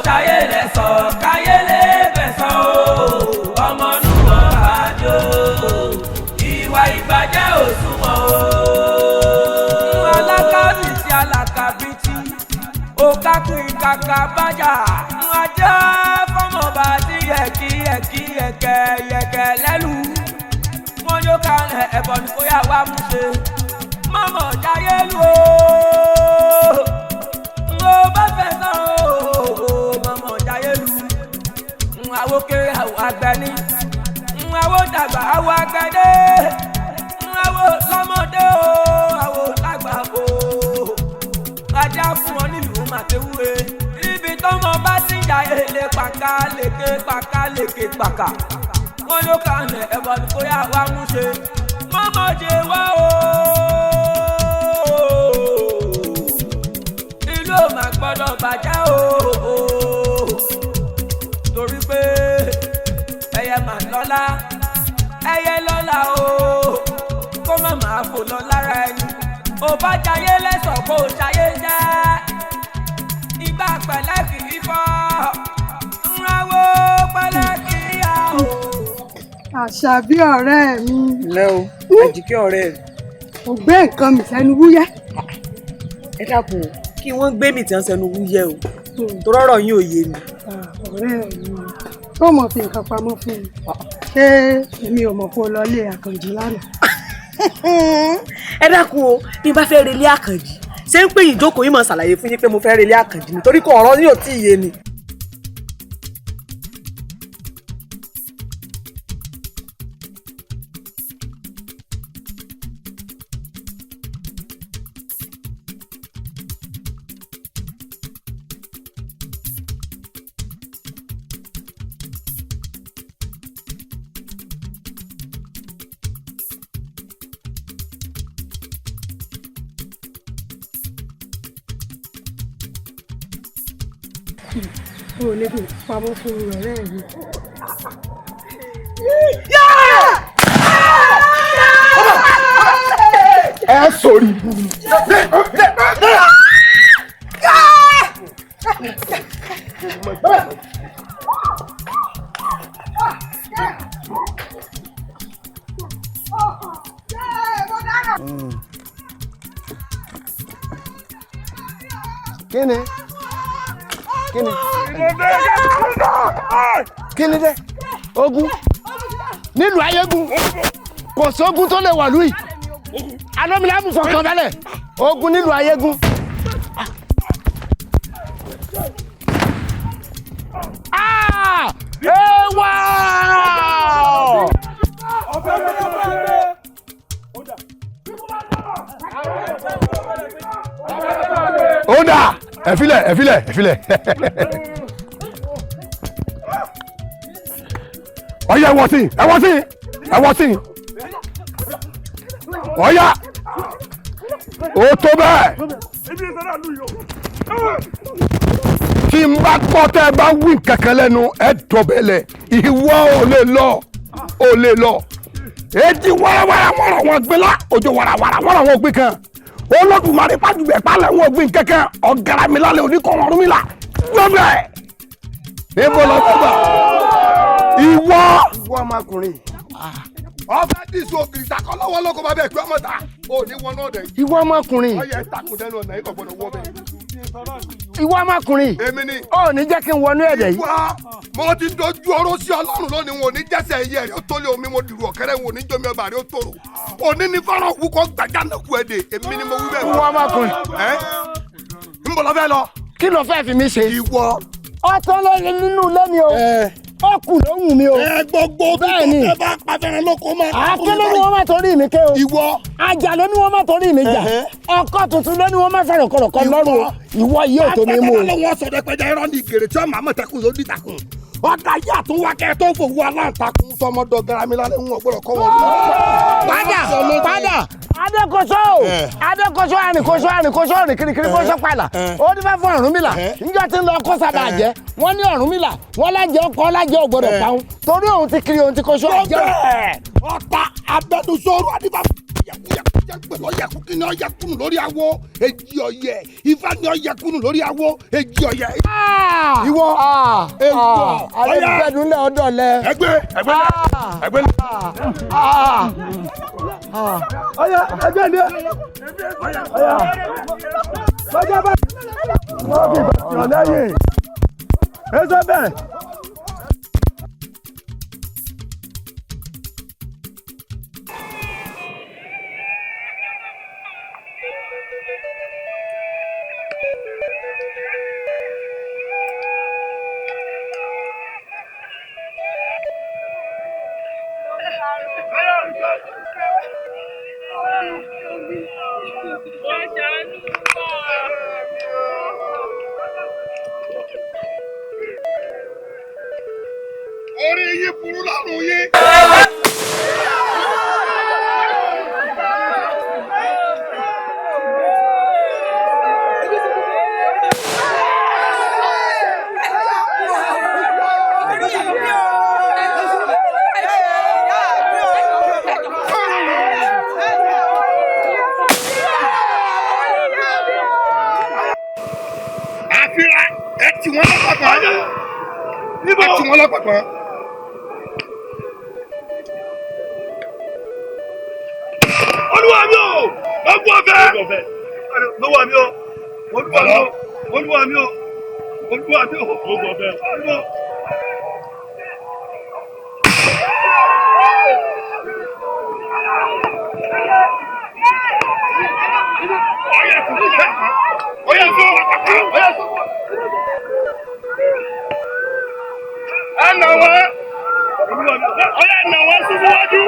ṣayé lẹ́sọ̀ káyé lè fẹ̀sọ̀ o ọmọ nùgbọ́ àjò ìwà ìbàjẹ́ òṣùwọ̀n o. alákàbìtì alákàbìtì òkàkùn kàkà bájà ajá fọmọba tí yẹ̀kẹ́ lẹ́lu wọn yóò ká ẹ̀bọ̀n ní kóyà wá mú ṣe mọ̀mọ́ jáyé lu o mo bá fẹ́ sàn o mọ̀mọ́ jáyé lu àwo kéré àwọ̀ agbẹ́ni àwo dàgbà àwọ̀ agbẹ́dé àwo lọ́mọdé o àwo lágbà o ajá fún ọ nílùú màtẹ́wúre ibi tọ́mọ bá ti ń jáyé lè pàkà lèkè pàkà wọn ló kà ń ẹ̀bọ̀n ní kóyà wá mú ṣe mọ̀mọ́ jẹ wá o. ìlú ò máa gbọ́dọ̀ bàjẹ́ o torí pé ẹyẹ máa lọ́lá ẹyẹ lọ́lá o kó má máa fò lọ lára ẹni ò bá jayé lẹ́sọ̀ kó o jayé jẹ́ ìgbà pẹ̀lẹ́ kì í fọ́ ńláwó pẹ̀lẹ́ kì í yá o. Àṣàbí ọ̀rẹ́ mi. Ǹlẹ́ o, Àjíkẹ́ ọ̀rẹ́ mi. Mo gbé nǹkan mi sẹ́nu wúyẹ́. Ẹ dákun kí wọ́n gbé mi tí wọ́n sẹ́nu wúyẹ́ o. Tó rọ́rọ̀ yín ò yé mi. Ọ̀rẹ́ mi, tó mọ̀ fi nǹkan pamọ́ fún mi. Ṣé èmi ò mọ̀ kó lọ lé Àkànjí lánàá? Ẹ dákun o, bí n bá fẹ́ relé Àkànjí, ṣé ń pè yín jókòó yín mọ̀ ṣàlàyé fún yín pé mo fẹ́ relé Àkànjí nítorí kò ọ̀rọ̀ yín ò tí ì yé ni. O ò lè fi pamọ́ fún ọ̀rẹ́ mi. Ẹ sórí ibú mi. Kíni? Kíni? Kíni dé? Ogun? Nílùú Ayégún kò sógun tó lè wà lùí. Alómilámù fọkàn balẹ̀. Ogun nílùú Ayégún. Ewa! Oda! Ẹ filẹ̀. Ọ̀yá ẹ wọ́ sí. Ọ̀yá. Ó tó bẹ́ẹ̀. Tí n bá gbọ́ tẹ́ ẹ bá wí kankan lẹ́nu ẹ dọ̀bẹ̀lẹ̀ ìwọ ò lè lọ. Èjì wàràwàrà wọ́n wọn gbé la òjò wàràwàrà wọ́n wọn gbé kan. Olódùmarè pàdùbẹ̀ pálẹ̀ wọn gbé kankan ọ̀gára mi lálẹ́ oníkọ̀ọ̀rọ̀ ọ̀run mi là lọ́bẹ̀. Níbo lọ gbọ́gbà? Ìwọ ọmọkùnrin. Ọba dísù ògiri takọ lọ́wọ́ lọ́kọ̀ bá bẹ̀ pé ọmọ ta. O ní wọn náà dẹ̀. Ìwọ ọmọkùnrin. Ọyẹ takùn dẹnu ọ̀nà yìí kò gbọdọ̀ wọ bẹ́ẹ̀. Ìwọ ọmọkùnrin. Èmi ni. Ó ní jẹ́ kí n wọnú ẹ̀dẹ̀ yìí. Ìwọ mo ti dojú ọ̀rọ̀ sí Ọlọ́run lónìí wọn ò ní jẹ́sẹ̀ ẹyẹ rẹ̀ ó tó lé omi mo dìrù ọ̀kẹ́rẹ́ wọn ò ní jómi ọba rẹ̀ ó tòrò. Òní ní fọ́nrán òkú kọ́ gbàgánàkú ẹ̀dẹ̀ èmi ni mo wí bẹ́ẹ̀. Ìwọ ọmọkùnrin. Ń bọ̀ lọ fẹ́ lọ. Kí ló fẹ́ fi mí ṣe? Ìwọ. Ọ̀tọ̀ lórí nínú ilé mi o. Ó kù lóhùn mi o. Gbogbo bẹ́ẹ̀ ni. Ẹ bá pàfẹ́rẹ́ lóko máa. Akélé ni wọ́n máa torí mi ké o. Ìwọ. Àjà ló ní wọ́n máa torí mi jà. Ọkọ tuntun ló ní wọ́n máa fẹ́ràn kọ̀rọ̀kọ̀ lọ́rùn o. Ìwọ yìí ò tó mi mú o. Àpẹẹrẹ lọ́wọ́ sọ̀dọ̀ pẹ̀jẹ̀ irọ́ ní ìgèrè tí ọmọ àmọ̀tẹ́kùn ló dì takùn. Ọ̀dà yà tó wá kẹ́ tó fòwú aláǹtakùn sọmọdọ̀ garamilálẹ̀ ń wọ̀ gbọ́dọ̀ kọ́ wọn. Padà. Adékoso àrìnkoso kirikiri bó ṣe pààlà ó ní fẹ́ fún Ọ̀rúnmìlà níjọ́ tí ń lọ kó sábà jẹ́ wọ́n ní Ọ̀rúnmìlà wọ́n lájẹ́ ọkọ̀ lájẹ́ ògbọ́dọ̀ pàún torí òun ti kiri òun ti koso àjẹ́. Ọ̀tá abẹnusọ̀rọ̀ adébá. Jàgbẹ̀lọ́ yẹkú ni ọ̀yà kúnnù lórí awo èjì ọ̀yẹ̀ Ifá ni ọ̀yà kúnnù lórí awo èjì ọ̀yẹ̀. Ìwọ alẹ́ ìfẹ́dúnlẹ̀ ọ̀dọ̀ lẹ. ẹgbẹ́ ọ̀yà ẹgbẹ́ ni ọ̀yà lọ́jọ́ bá. wọ́n fi ìbàdàn lẹ́yìn ẹsẹ̀ bẹ́ẹ̀. Orí yín burú lọ́rùn yín. Àfihàn ẹ tì wọ́n lọ́pàá. Níbo? Ẹ tì wọ́n lọ́pàá. Olúwa mi o, lọ́gbọ̀n ọ̀fẹ́. Lọ́wọ́ mi o, olúwa mi o, olúwa mi o, olúwa mi o, lọ́gbọ̀n ọ̀fẹ́. Ẹnà wọn, ọyá ẹnà wọn síwájú.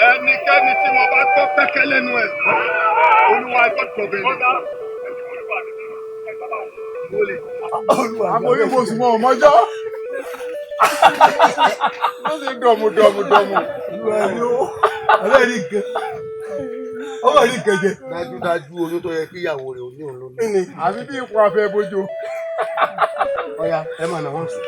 Ẹnikẹ́ni tí mo bá gbọ́ pẹ́kẹ́ lẹ́nu ẹ̀, Olúwa gbọ́dọ̀ bẹ̀rẹ̀. Àmọ́ orí mo sùn mọ́ ọmọjọ́. Ló ṣe dọ̀mù. Ọlọ́run ní gẹ̀. Ọmọ rí gẹ̀gẹ̀. dájúdájú oyún tó yẹ kí ìyàwó rẹ̀ ò ní òun lónìí. Àbí bí ipò afẹ́ bójú. ọ̀yà ẹ mà nà wọ́n sùn.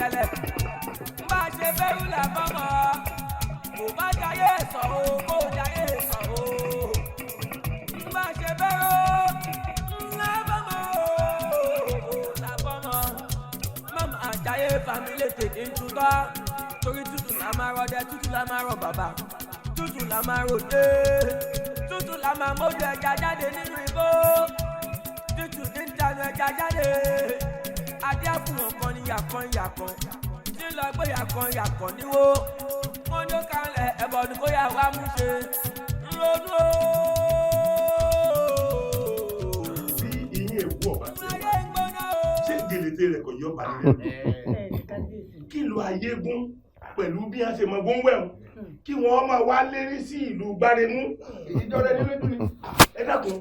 tẹ́lẹ̀. Bá a ṣe bẹ́rù làbọ́mọ, kò bá jayé sọ o, kò jayé sọ o. Bá a ṣe bẹ́rù làbọ́mọ, làbọ́mọ. Mama àjayé family tètè ń túká, torí tútù la máa rọdẹ, tútù la máa rọ bàbá, tútù la máa ròde, tútù la máa mójú ẹja jáde nínú igbó, tútù ní ìdáná ẹja jáde. Adé fún ọkàn ní yàkan tí lọ gbé yàkan níwó. Wọ́n ní ó kalẹ̀ ẹ̀bọ̀ ní kó yà wá mú ṣe ronú o. Bí iyín èkú ọ̀bá ti wá, ṣé gèlètè rẹ̀ kò yọ balẹ̀ rẹ̀? Kí lo ayégún pẹ̀lú bí a ṣe mọ gbóngbẹ̀mù kí wọ́n máa wá lérí sí ìlú Gbáremú ìjọba ẹni lójú ni. Ẹ dákun,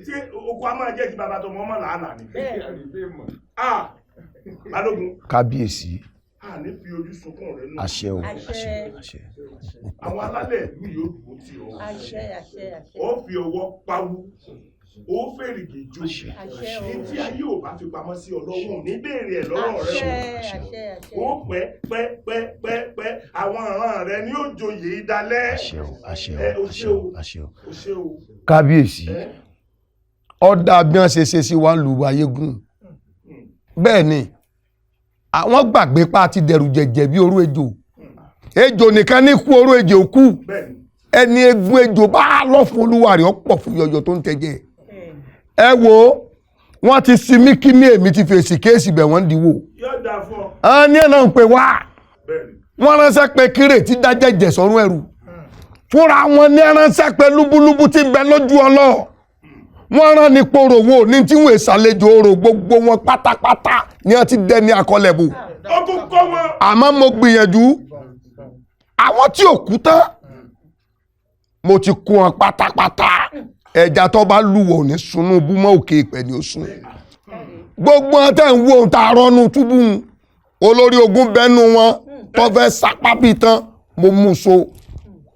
ṣé oko a máa jẹ́ ti bàbá tó mọ́ ọmọ làálàá ni? Balógun. Kábíyèsí. A ní fi ojú sunkún rẹ̀ nù. Àṣẹ o, àṣẹ. Àwọn alálẹ̀ ìlú yóò dúró tì ọ́. Ó fi ọwọ́ pawú, ó fèrègè jó. Etí ayé ò bá fi pamọ́ sí ọlọ́wọ́ ní béèrè ẹ̀ lọ́rọ̀ rẹ̀ o. Ó pẹ́ àwọn ọ̀ràn rẹ̀ ní òjòyè ìdálẹ́. Àṣẹ o. Kábíyèsí. Ọ̀dà bí wọ́n ṣe sí wa ń lu ayégún. Bẹ́ẹ̀ ni àwọn gbàgbé pa ti dẹ̀rù jẹ̀jẹ̀ bí oró ejò nìkan ní kú oró ejò kú ẹni egun ejò bá lọ fún olúwa rẹ̀ ọ̀pọ̀ fún yọyọ tó ń tẹ̀jẹ̀. Ẹ wo wọ́n ti sinmi kí ní èmi ti fèsì kéèsì bẹ̀ wọ́n dìwò. Àwọn ní ẹ̀nà ń pè wá wọ́n ránṣẹ́ pé kírè tí dájẹ́jẹ̀ sọ́run ẹrù fúnra wọn ní ránṣẹ́ pé lúbúlúbú ti bẹ lójú ọlọ́ọ̀. Wọ́n rán ní poro wo ní tí wọ́n ṣàlejò orò gbogbo wọn pátápátá ní wọ́n ti dẹni àkọlẹ̀bù. Àmọ́ mo gbìyànjú àwọn tí ò kú tán mo ti kó wọn pátápátá. Ẹja tó bá lúwọ̀ ní sunú búmọ́ òkè ìpẹ́ ni ó sùn. Gbogbo wọn tẹ́ ń wo ohun tá a rọ́nu túbú olórí ogun bẹ́nu wọn tó fẹ́ sapá bíi tán mo mú so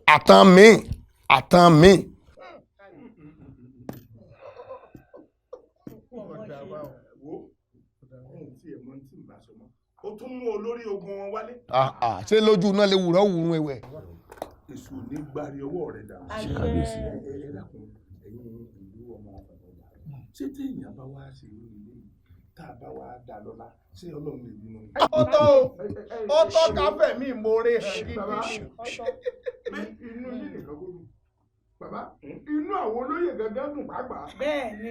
àtàn mi. Ó tún mú olórí ogun wọn wálé. Ṣé lójú náà lè wùrọ̀ wùrún ẹwẹ̀? Èṣù ní gbárí ọwọ́ rẹ̀ dà. Ṣé tí èèyàn bá wá sí irú ilé yìí tá a bá wá dá lọ́lá ṣé Ọlọ́run lè bínú? Ó tó káfẹ́ mi ìmoore hàn gidi. Inú yìí nìkan gbódù. Bàbá, inú àwọn olóyè gẹ́gẹ́ dùn pàápàá. Bẹ́ẹ̀ni.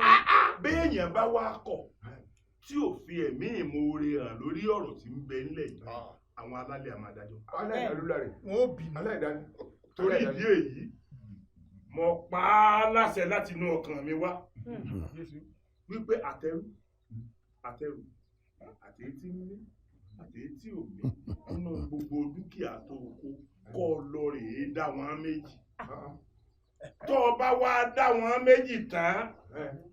Béèyàn bá wá kọ̀ tí ò fi ẹ̀mí ìmoore hàn lórí ọ̀rọ̀ tí ń bẹ nílẹ̀ yìí, àwọn alálẹ̀ àmàdájọ́. Aláìdánilúláre. Wọ́n ó bí aláìdáni. Torí ìdí èyí, mo pa á láṣẹ láti inú ọkàn mi wá. Wípé àtẹrù, àtẹ̀tí mímí, àtẹ̀tí òmí, nínú gbogbo dúkìá tó kó kọ́ lọ rèé dá wọn méjì. Tó o bá wá dá wọn méjì tán,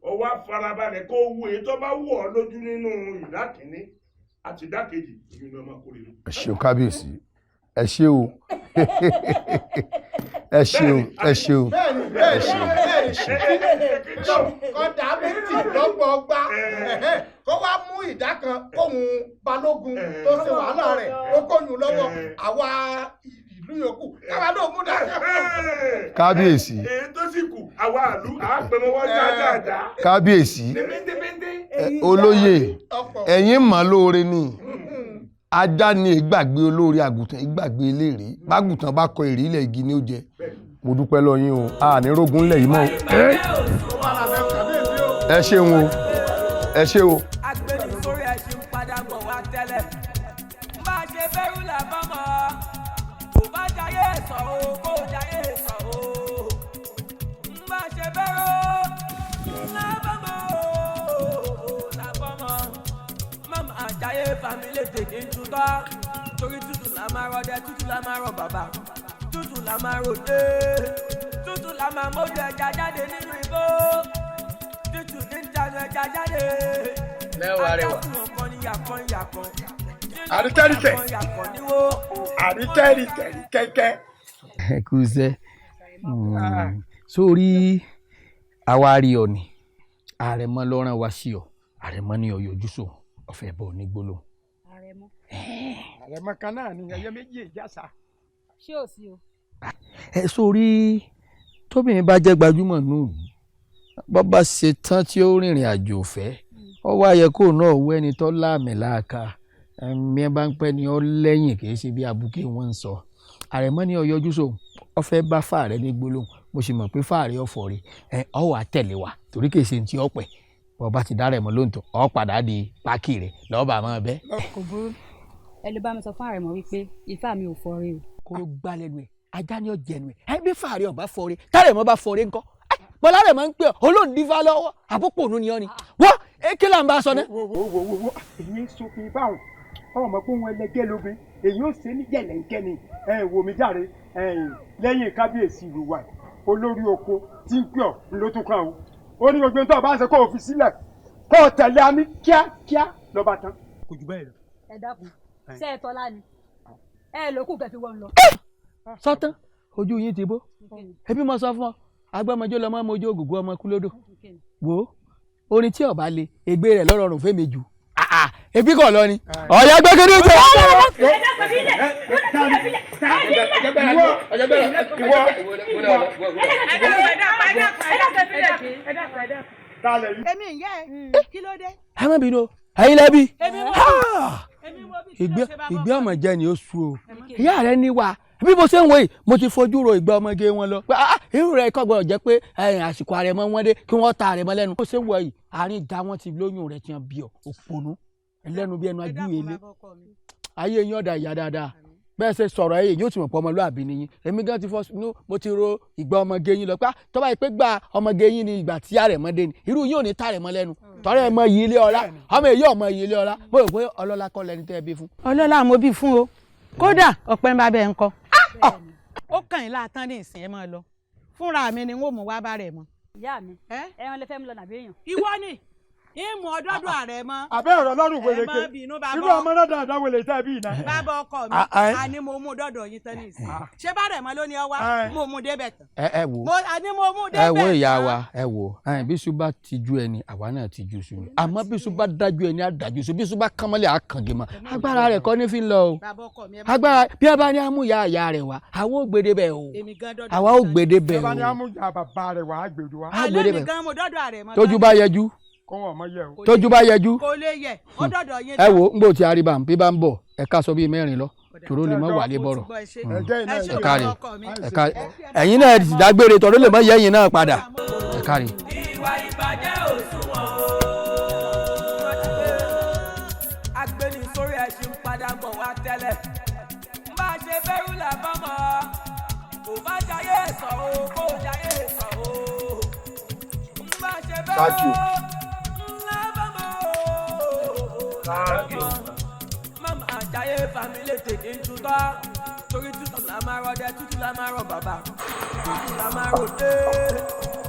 o wá farabalẹ̀ kó wo èyí tó bá wù ọ́ lójú nínú ìdá kìíní àti ìdá kejì nínú ọmọ kórìíra. Ẹ ṣé o kábíyèsí, ẹ ṣé o. Ẹ ṣé o. Kọ́dà méjì lọ́gbọ̀ọ́gbá kó wá mú ìdá kan kóhun balógun tó ṣe wàhálà rẹ̀ ó kóyún lọ́wọ́ àwa ìlú yòókù káwa náà mú dáadáa. Kábíyèsí. Èyí tó sì kù àwa ìlú àpẹmọwọ́ dáadáa. Kábíyèsí. Olóyè ẹ̀yin mà lóore ni. Ajá ni ìgbàgbé olórí àgùntàn ìgbàgbé eléèrè bágùntàn bá kọ èrè ilẹ̀ igi ni ó jẹ. Mo dúpẹ́ lọ yín o a ní rógun lẹ̀ yìí mọ́. Ẹ ṣeun o ẹ ṣé o. Agbẹ́ni sórí ẹṣin padà bọ̀ wá tẹ́lẹ̀. Bá a ṣe bẹ́rù làbọ́mọ, kò bá jayé sọ o, kò jayé sọ o. Bá a ṣe bẹ́rù làbọ́mọ, mama àjayé family tètè ń túká, torí tútù la máa rọdẹ, tútù la máa rọ bàbá, tútù la máa ròde, tútù la máa mójú ẹja jáde nínú igbó, tútù ní ìdáná ẹja jáde. Mẹ́wàá rẹwà. Àjàkùn ọkàn ní yàkan. Àrítẹ́rítẹ́. kẹ́kẹ́. Ẹ kú iṣẹ́. Sórí àwárí ọ̀nì àrẹ̀mọ lọ́ràn wá sí ọ àrẹ̀mọ ní ọyọ ojúṣò ọ̀fẹ́ bọ̀ ní gbólóhùn. àrẹ̀mọ. àrẹ̀mọ kan náà ni ẹyẹ méjì ìjàsà. ṣé ò sí o. ẹ sórí tóbìnrin bá jẹ́ gbajúmọ̀ nù bọ́ bá ṣe tán tí ó rìnrìn àjò ọ̀fẹ́ ó wá yẹ kó náà wọ ẹni tó láàmì láàka ẹ̀mí ẹ bá ń pẹ́ ni ó lẹ́yìn kì í ṣe bí abuké wọn ń sọ àrẹ̀mọ ní ọyọjú sóhun ó fẹ́ bá fàárẹ̀ ní gbólóhùn mo sì mọ̀ pé fàárẹ̀ ọ̀fọ̀ rẹ̀ ọ wà tẹ̀lé wa torí kì í ṣe ti ọ̀pẹ̀ bọ́ bá ti dárẹ̀ mọ́ lóǹtọ̀ ọ padà di pákí rẹ̀ lọ́ọ̀bà máa bẹ́. kò burú ẹ lè bá mi sọ fún àrẹ̀mọ wípé ifá mi ò fọre o. kóró gbá lẹ́nu ẹ̀ ajá ni ó jẹnu ẹ̀ ẹ bí fàárẹ̀ ọ̀bá fọre tárẹ̀mọ bá fọre ńkọ́ bọ́lá rẹ̀ máa ń pè ọ́ olóòdìfá lọ́wọ́ àpòpọ̀ ònú ni ọ́ ni wọ́n èké là ń bá a sọ náà. wo èyí ń sọfin báwọn ọmọ pé wọn ẹlẹgẹ́ lóbi èyí ó ṣe ní jẹ̀lẹ̀ńkẹ́ ni wò mí jáde lẹ́yìn kábíyèsí ìlú wa olórí oko tí ń pè ọ́ ló tún kàn ó ó ní gbogbo tó o bá ń ṣe kó o fi sílẹ̀ kó o tẹ̀lé àmì kíákíá lọ́ba tán kò jù bẹ́ẹ̀ lọ. ẹ dákun ṣé ẹ tọ́lá ni ẹ lókù kẹfì wọn lọ. sọtán ojú yín ti bó ẹbí mo sọ fún ọ agbọmọjó lọmọ mojú ògùngùn ọmọ kúlódò wò ó orin tí ọba le ègbé rẹ lọrọrùn fẹmi jù ebi kọ lọ ni ọyà gbẹgẹdẹ jẹ. èmi ń yẹ kí ló dé. ẹ má bínú ẹ̀yin lẹbi ìgbé ọmọ jẹ ni ó sú o ìyá rẹ ní wa bí mo ṣe ń wo yìí mo ti fojú ro ìgbà ọmọge wọn lọ pé irú rẹ kọ́ gbọ́dọ̀ jẹ́ pé àsìkò àrẹ̀mọ wọn dé kí wọ́n ta àrẹ̀mọ lẹ́nu. bó ṣe ń wo yìí àárín ìdá wọn ti lóyún rẹ tiẹ̀ bí ọ òpònú ẹlẹ́nu bí ẹnu ajú ilé ayé yín ọ̀dà ìyá dáadáa bẹ́ẹ̀ ṣe sọ̀rọ̀ ẹ̀yẹ yóò ti mọ̀ pé ọmọlúàbí ni yín èmi gan ti fọ́ inú mo ti ro ìgbà ọmọge yín lọ pé tọ́ba yìí pé gba ọmọge yín ni ìgbà tí àrẹ̀mọ dé ni irú yín ò ní ta àrẹ̀mọ lẹ́nu tọ́rẹ́ ẹ̀mọ yìí ilé ọlá ọmọ èyí ọmọ yìí ilé ọlá mo rò pé ọlọ́lá kọ́ lẹni tẹ́ ẹ bí fún. ọlọ́lá mo bí fún o kódà ọ̀pẹ́ ń bá bẹ́ẹ̀ ń kọ́ ó kàn yín láàtán ní ìsìn ẹ máa lọ fúnra mi ni n ó mú wá bá rẹ mọ. ìyá mi ẹran lè fẹ́ mi lọ nàbí èèyàn. ìwọ ni ìmú ọdọọdọ ààrẹ mọ. àbẹ́ ọ̀rọ̀ lọ́rùn wẹ̀lẹ̀kẹ́ irú ọmọ náà dáadáa wẹ̀lẹ̀ tẹ́ bí iná. bàbá ọkọ mi àní mo mú dọ́dọ̀ yín tán ní ìsìn ṣé bá rẹ̀ mọ́ ló ní ọ wá mo mú débẹ̀ tán. ẹ wo àní mo mú débẹ̀ tán. ẹ wo ìyá wa ẹ wo bí sùn bá tijú ẹni àwa náà tijú sùn ni àmọ́ bí sùn bá dájú ẹni àdájú sùn bí sùn bá kánmọ́lẹ̀ àkàngé mọ́ agbára rẹ̀ kọ́ ní fi ń lọ o agbára bí a bá ní amúyá àyà rẹ̀ wá àwọn ò gbèdé bẹ́ẹ̀ o àwa ò gbèdé bẹ́ẹ̀ o. bí a bá ní amúyá bàbá rẹ̀ wá gbèdé wá. alẹ́ mi gan mo dọ́dọ̀ àrẹ̀ mọ́. tójú bá yẹjú tójú bá yẹjú ẹ wo ń bò tí àríbà bí bá ń bọ̀ ẹ ká sọ bíi mẹ́rin lọ tòró lè mọ wàlé bọ̀rọ̀ ẹ kárí ẹ̀yin náà ti dágbére tòró lè mọ yẹ́yìn náà padà ẹ kárí. ìwà ìbàjẹ́ òṣùwọ̀n o agbẹni sórí ẹṣin padà bọ̀ wá tẹ́lẹ̀ bá a ṣe bẹ́rù làbọ́mọ́ kò bá jayé sọ o kò jayé sọ o bá a ṣe bẹ́rù. Mama ajaye family tètè tutọ́ torí tútù la máa rọdẹ tútù la máa rọ bàbá tútù la máa ròde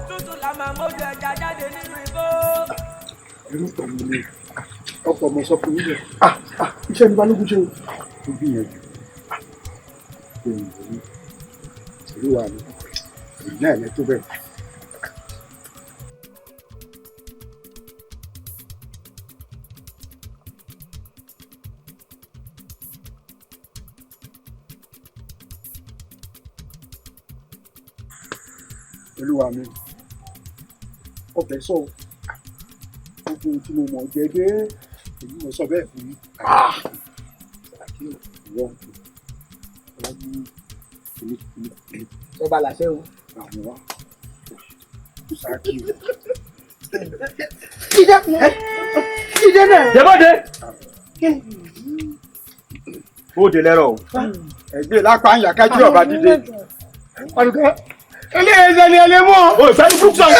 tútù la máa mójú ẹja jáde nínú igbó. irú pẹ̀lú ilé ọkọ̀ ọmọ sọ fún yíyẹ iṣẹ́ ní balógun ṣe ó gbìyànjú ìlú wa ni ìyá ẹ̀ tó bẹ̀rẹ̀. olúwa mi ọbẹ̀ sọ gbogbo tí mo mọ̀ jẹ́ dé èyí mo sọ bẹ́ẹ̀ fún àti ìwọ ọlájú kìíní. ọba làṣẹ o. àwọn wa ṣáàkì o. jíjẹ náà. jẹ́bọ́dé. ó de lẹ́rọ̀ o. ẹgbẹ́ lápá ń yàkájú ọba dídé. ọ̀dùkẹ́ ilé ẹ̀jẹ̀ ni ẹlẹ́ mọ́. o ìfẹ́ni fún sọ. ó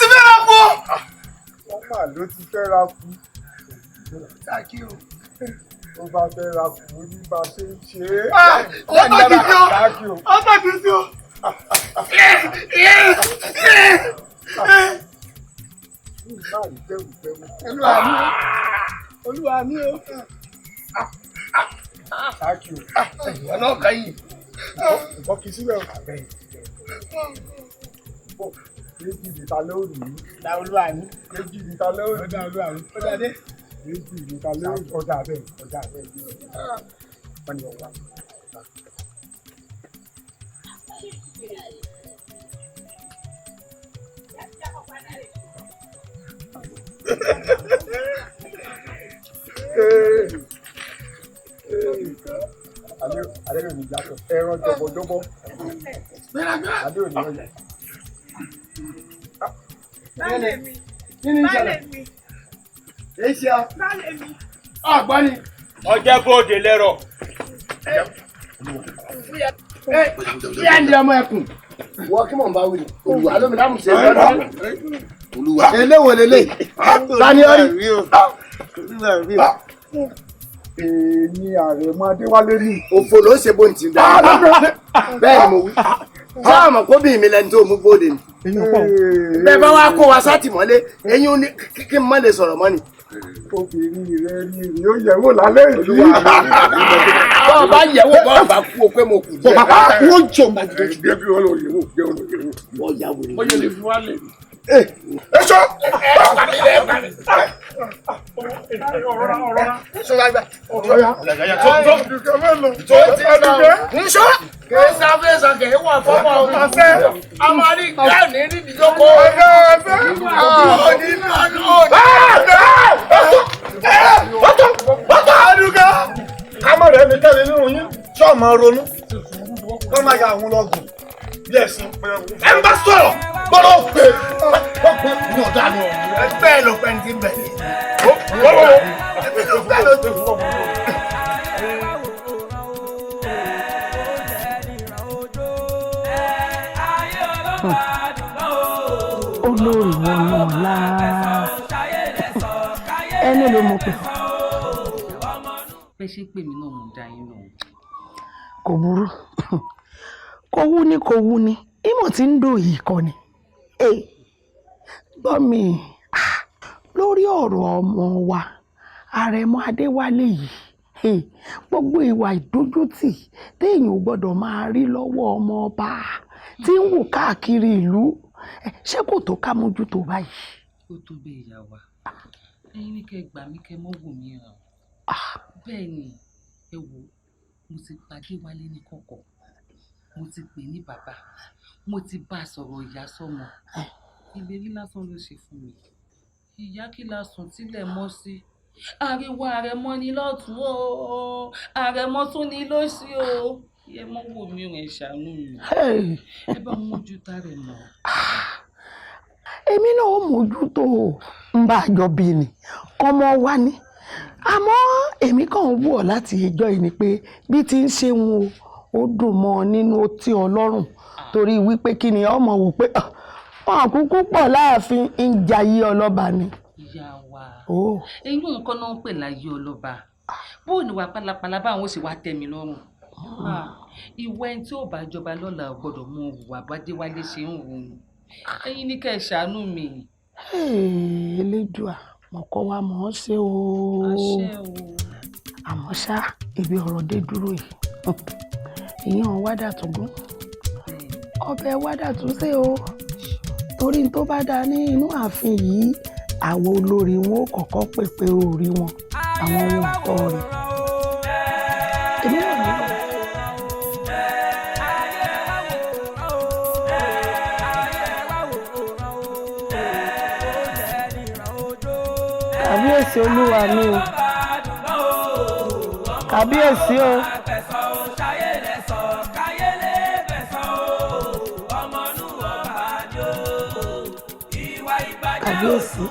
ti fẹ́ ra kú. wọ́n mà ló ti fẹ́ ra kú. sáàkì o. ó bá fẹ́ ra kú ní bá ṣe ń ṣe é. ọmọ kìí o ọmọ kìí o. Olúwa mi o. Sáàkì o. ọlọ́ọ̀kan yìí. Ìbọn kì í síbẹ̀ méjì níta lóòrì láolúwa ní méjì níta lóòrì ọjà olúwa ní ọjà dé méjì níta lóòrì ọjà bẹ́ẹ̀ wọ́n ní ọ̀wá. Adé ò ní yàtọ̀ ẹran jọ̀bọ̀jọ̀bọ̀ adé ò ní ọjà. Bálẹ̀ mi. Bálẹ̀ mi. Èsì à. Bálẹ̀ mi. Ọ̀gbọ́ni. Ọjẹ́ bóde lẹ́rọ̀. Bí a ní ọmọ ẹkùn. Wọ́n kí mọ̀ ń bá wí. Olùwà lómi láàmú ṣe é lọ́dọ̀. Olùwà. Eléwo lélẹ̀. Tani ọ̀rí. Èmi Àrẹ̀mọ Adéwálé ní. Òfò ló ṣe bó ń ti dá. Bẹ́ẹ̀ ni mo wí. Sáà mọ̀ kó bí mi lẹni tó mú bóde ni. Bẹ́ẹ̀ bá wá kó wa sátìmọ́lé, ẹ̀yin ò ní kí n má lè sọ̀rọ̀ mọ́ ni. Obìnrin rẹ ni yóò yẹ̀wò lálẹ́ ìlú. Bọ́ọ̀ bá yẹ̀wò bọ́ọ̀ bá kú o pé mo kù jẹ́. Bàbá wọ́n jọ màjúdé. Gbé bí wọ́n lọ yẹ̀wò gbé wọn lọ yẹ̀wò. Wọ́n yà wò ni. Wọ́n yẹ lè fi wá lẹ̀. Ẹ sọ. Nsọ kèésì afẹ́sọ̀ kèé wà fọ́mọ ọ̀tọ̀fẹ́ amadi gíláàní ní ìdíjókò bọ́tọ̀ adúgá kámọ̀rẹ́ mi tẹ́lẹ̀ nínú yín tí ọmọ ronú kọ́ máa ya àwọn lọ́gùn yẹ́sì ẹ ń bá sọ̀rọ̀ gbọ́dọ̀ pé ní ọ̀dà ni ọ̀hún bẹ́ẹ̀ ló pẹ́ ní ti bẹ̀ ní bẹ́ẹ̀ ló ti fọ́ olórí wọn náà ẹni ló mọ̀ pé. pé ṣé pè mí náà mo dá yín náà. kò burú kò wú ni ìmọ̀ tí ń dò yìí kọ́ ni gbọ́ mi lórí ọ̀rọ̀ ọmọ wa Àrẹ̀mọ Adéwálé yìí gbogbo ìwà ìdójútì téèyàn ò gbọ́dọ̀ máa rí lọ́wọ́ ọmọ ọba tí ń wù káàkiri ìlú ṣé kò tó ká mójútó báyìí. ó tó bẹ́ẹ̀ yà wá ẹ̀yin ní kẹ́ gbà mí kẹ́ mọ́ wò mí ràn bẹ́ẹ̀ ni ẹ wò mo ti pàdé Wálé ní kọ̀kọ̀ mo ti pè ní bàbá mo ti bá a sọ̀rọ̀ ìyá sọ́mọ ìlérí lásán ló ṣe fún mi ìyá kí la sùn sílẹ̀ mọ́ sí ariwo Àrẹ̀mọ ni lọ́tún o Àrẹ̀mọ tún ni lósì o ẹ mọ́ wò mí rìn ṣàánú mi ẹ bá mójútó Àrẹ̀mọ. èmi náà ó mójútó ń bá àjọ bíi ni kọ́mọ wá ní àmọ́ èmi kàn ń wù ọ́ láti ẹjọ́ yìí ni pé bí ti ń ṣe wọn ó dùn mọ́ ọ nínú ó tí ọ lọ́rùn torí wípé kí ni ọmọ wò pé wọn àkúkú pọ̀ láàfin ń jayé ọlọ́ba ni. ìyá wa eyín nǹkan náà ń pè láyé ọlọ́ba bóun ni wà pálapàla báwọn ó sì wá tẹ́ mi lọ́rùn ìwọ ẹni tí ò bá jọba lọ́la gbọ́dọ̀ mọ òwúwà bádéwálé ṣe ń wò ó ẹ̀yin ní kẹ́ ẹ ṣàánú mi. elédùà mọ̀kọ́ wa mọ̀ ọ́ ṣe o àmọ́ ṣá ibi ọ̀rọ̀ dé dúró yìí ìyẹn wádà tó gún ọbẹ̀ wádà tó ṣe o torí tó bá dáa ní inú ààfin yìí àwọn olórí wọn ò kọ́kọ́ pèpè orí wọn àwọn ohun ọ̀tọ̀ rẹ̀ èmi náà nílò. kábíyèsí olúwa mi o kábíyèsí o. kábíyèsí.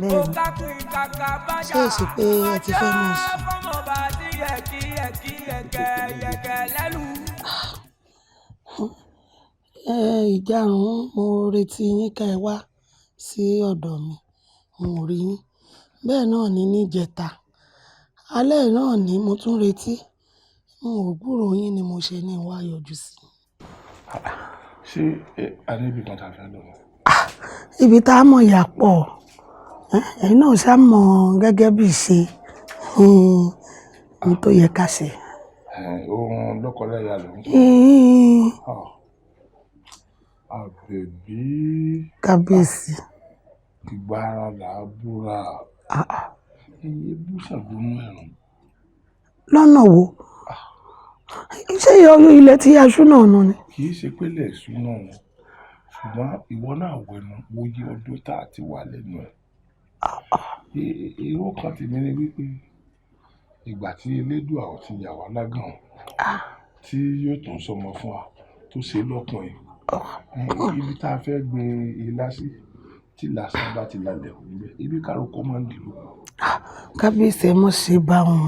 bẹ́ẹ̀ni ṣé èsì pé ẹ ti fẹ́ mọ̀ sùn. ìjàrún mo retí yín ká ẹ wá sí ọ̀dọ̀ mi mo rí yín bẹ́ẹ̀ náà ní níjẹta alẹ́ náà ni mo tún retí mo ò gbúròó yín ni mo ṣe ní wá yọjú sí. ṣé adébí kan tàbí lọ. ibi tá a mọ̀ yà pọ̀ ẹ̀yin náà ṣá mọ̀ gẹ́gẹ́ bí ṣe ní tó yẹ ká ṣe. Ohun lọ́kọláya ló ń sọ. Àbẹ̀bí. Kábíyèsí. Ìgbà ara là á búra. Iye búṣà ló mú ẹ̀rùn. Lọ́nà wo? Ṣé ilẹ̀ tí aṣú náà nù ni? Kì í ṣe pé ilẹ̀ ẹ̀ṣú náà ni ṣùgbọ́n ìwọ náà wẹnu wo yí ọdún tá a ti wà lẹ́nu ẹ̀. Èrò kan tèmi ni wípé ìgbà tí Elédùà ò ti yà wá lágàn tí yóò tún sọmọ fún wa tó ṣe lọ́kùnrin ibi tá a fẹ́ gbin ilá sí tí làásán bá ti lalẹ̀ níbẹ̀ ibi kárọ̀kọ́ máa ń dìrò. Kábíyèsí ẹ mọ̀ ṣe bá wọn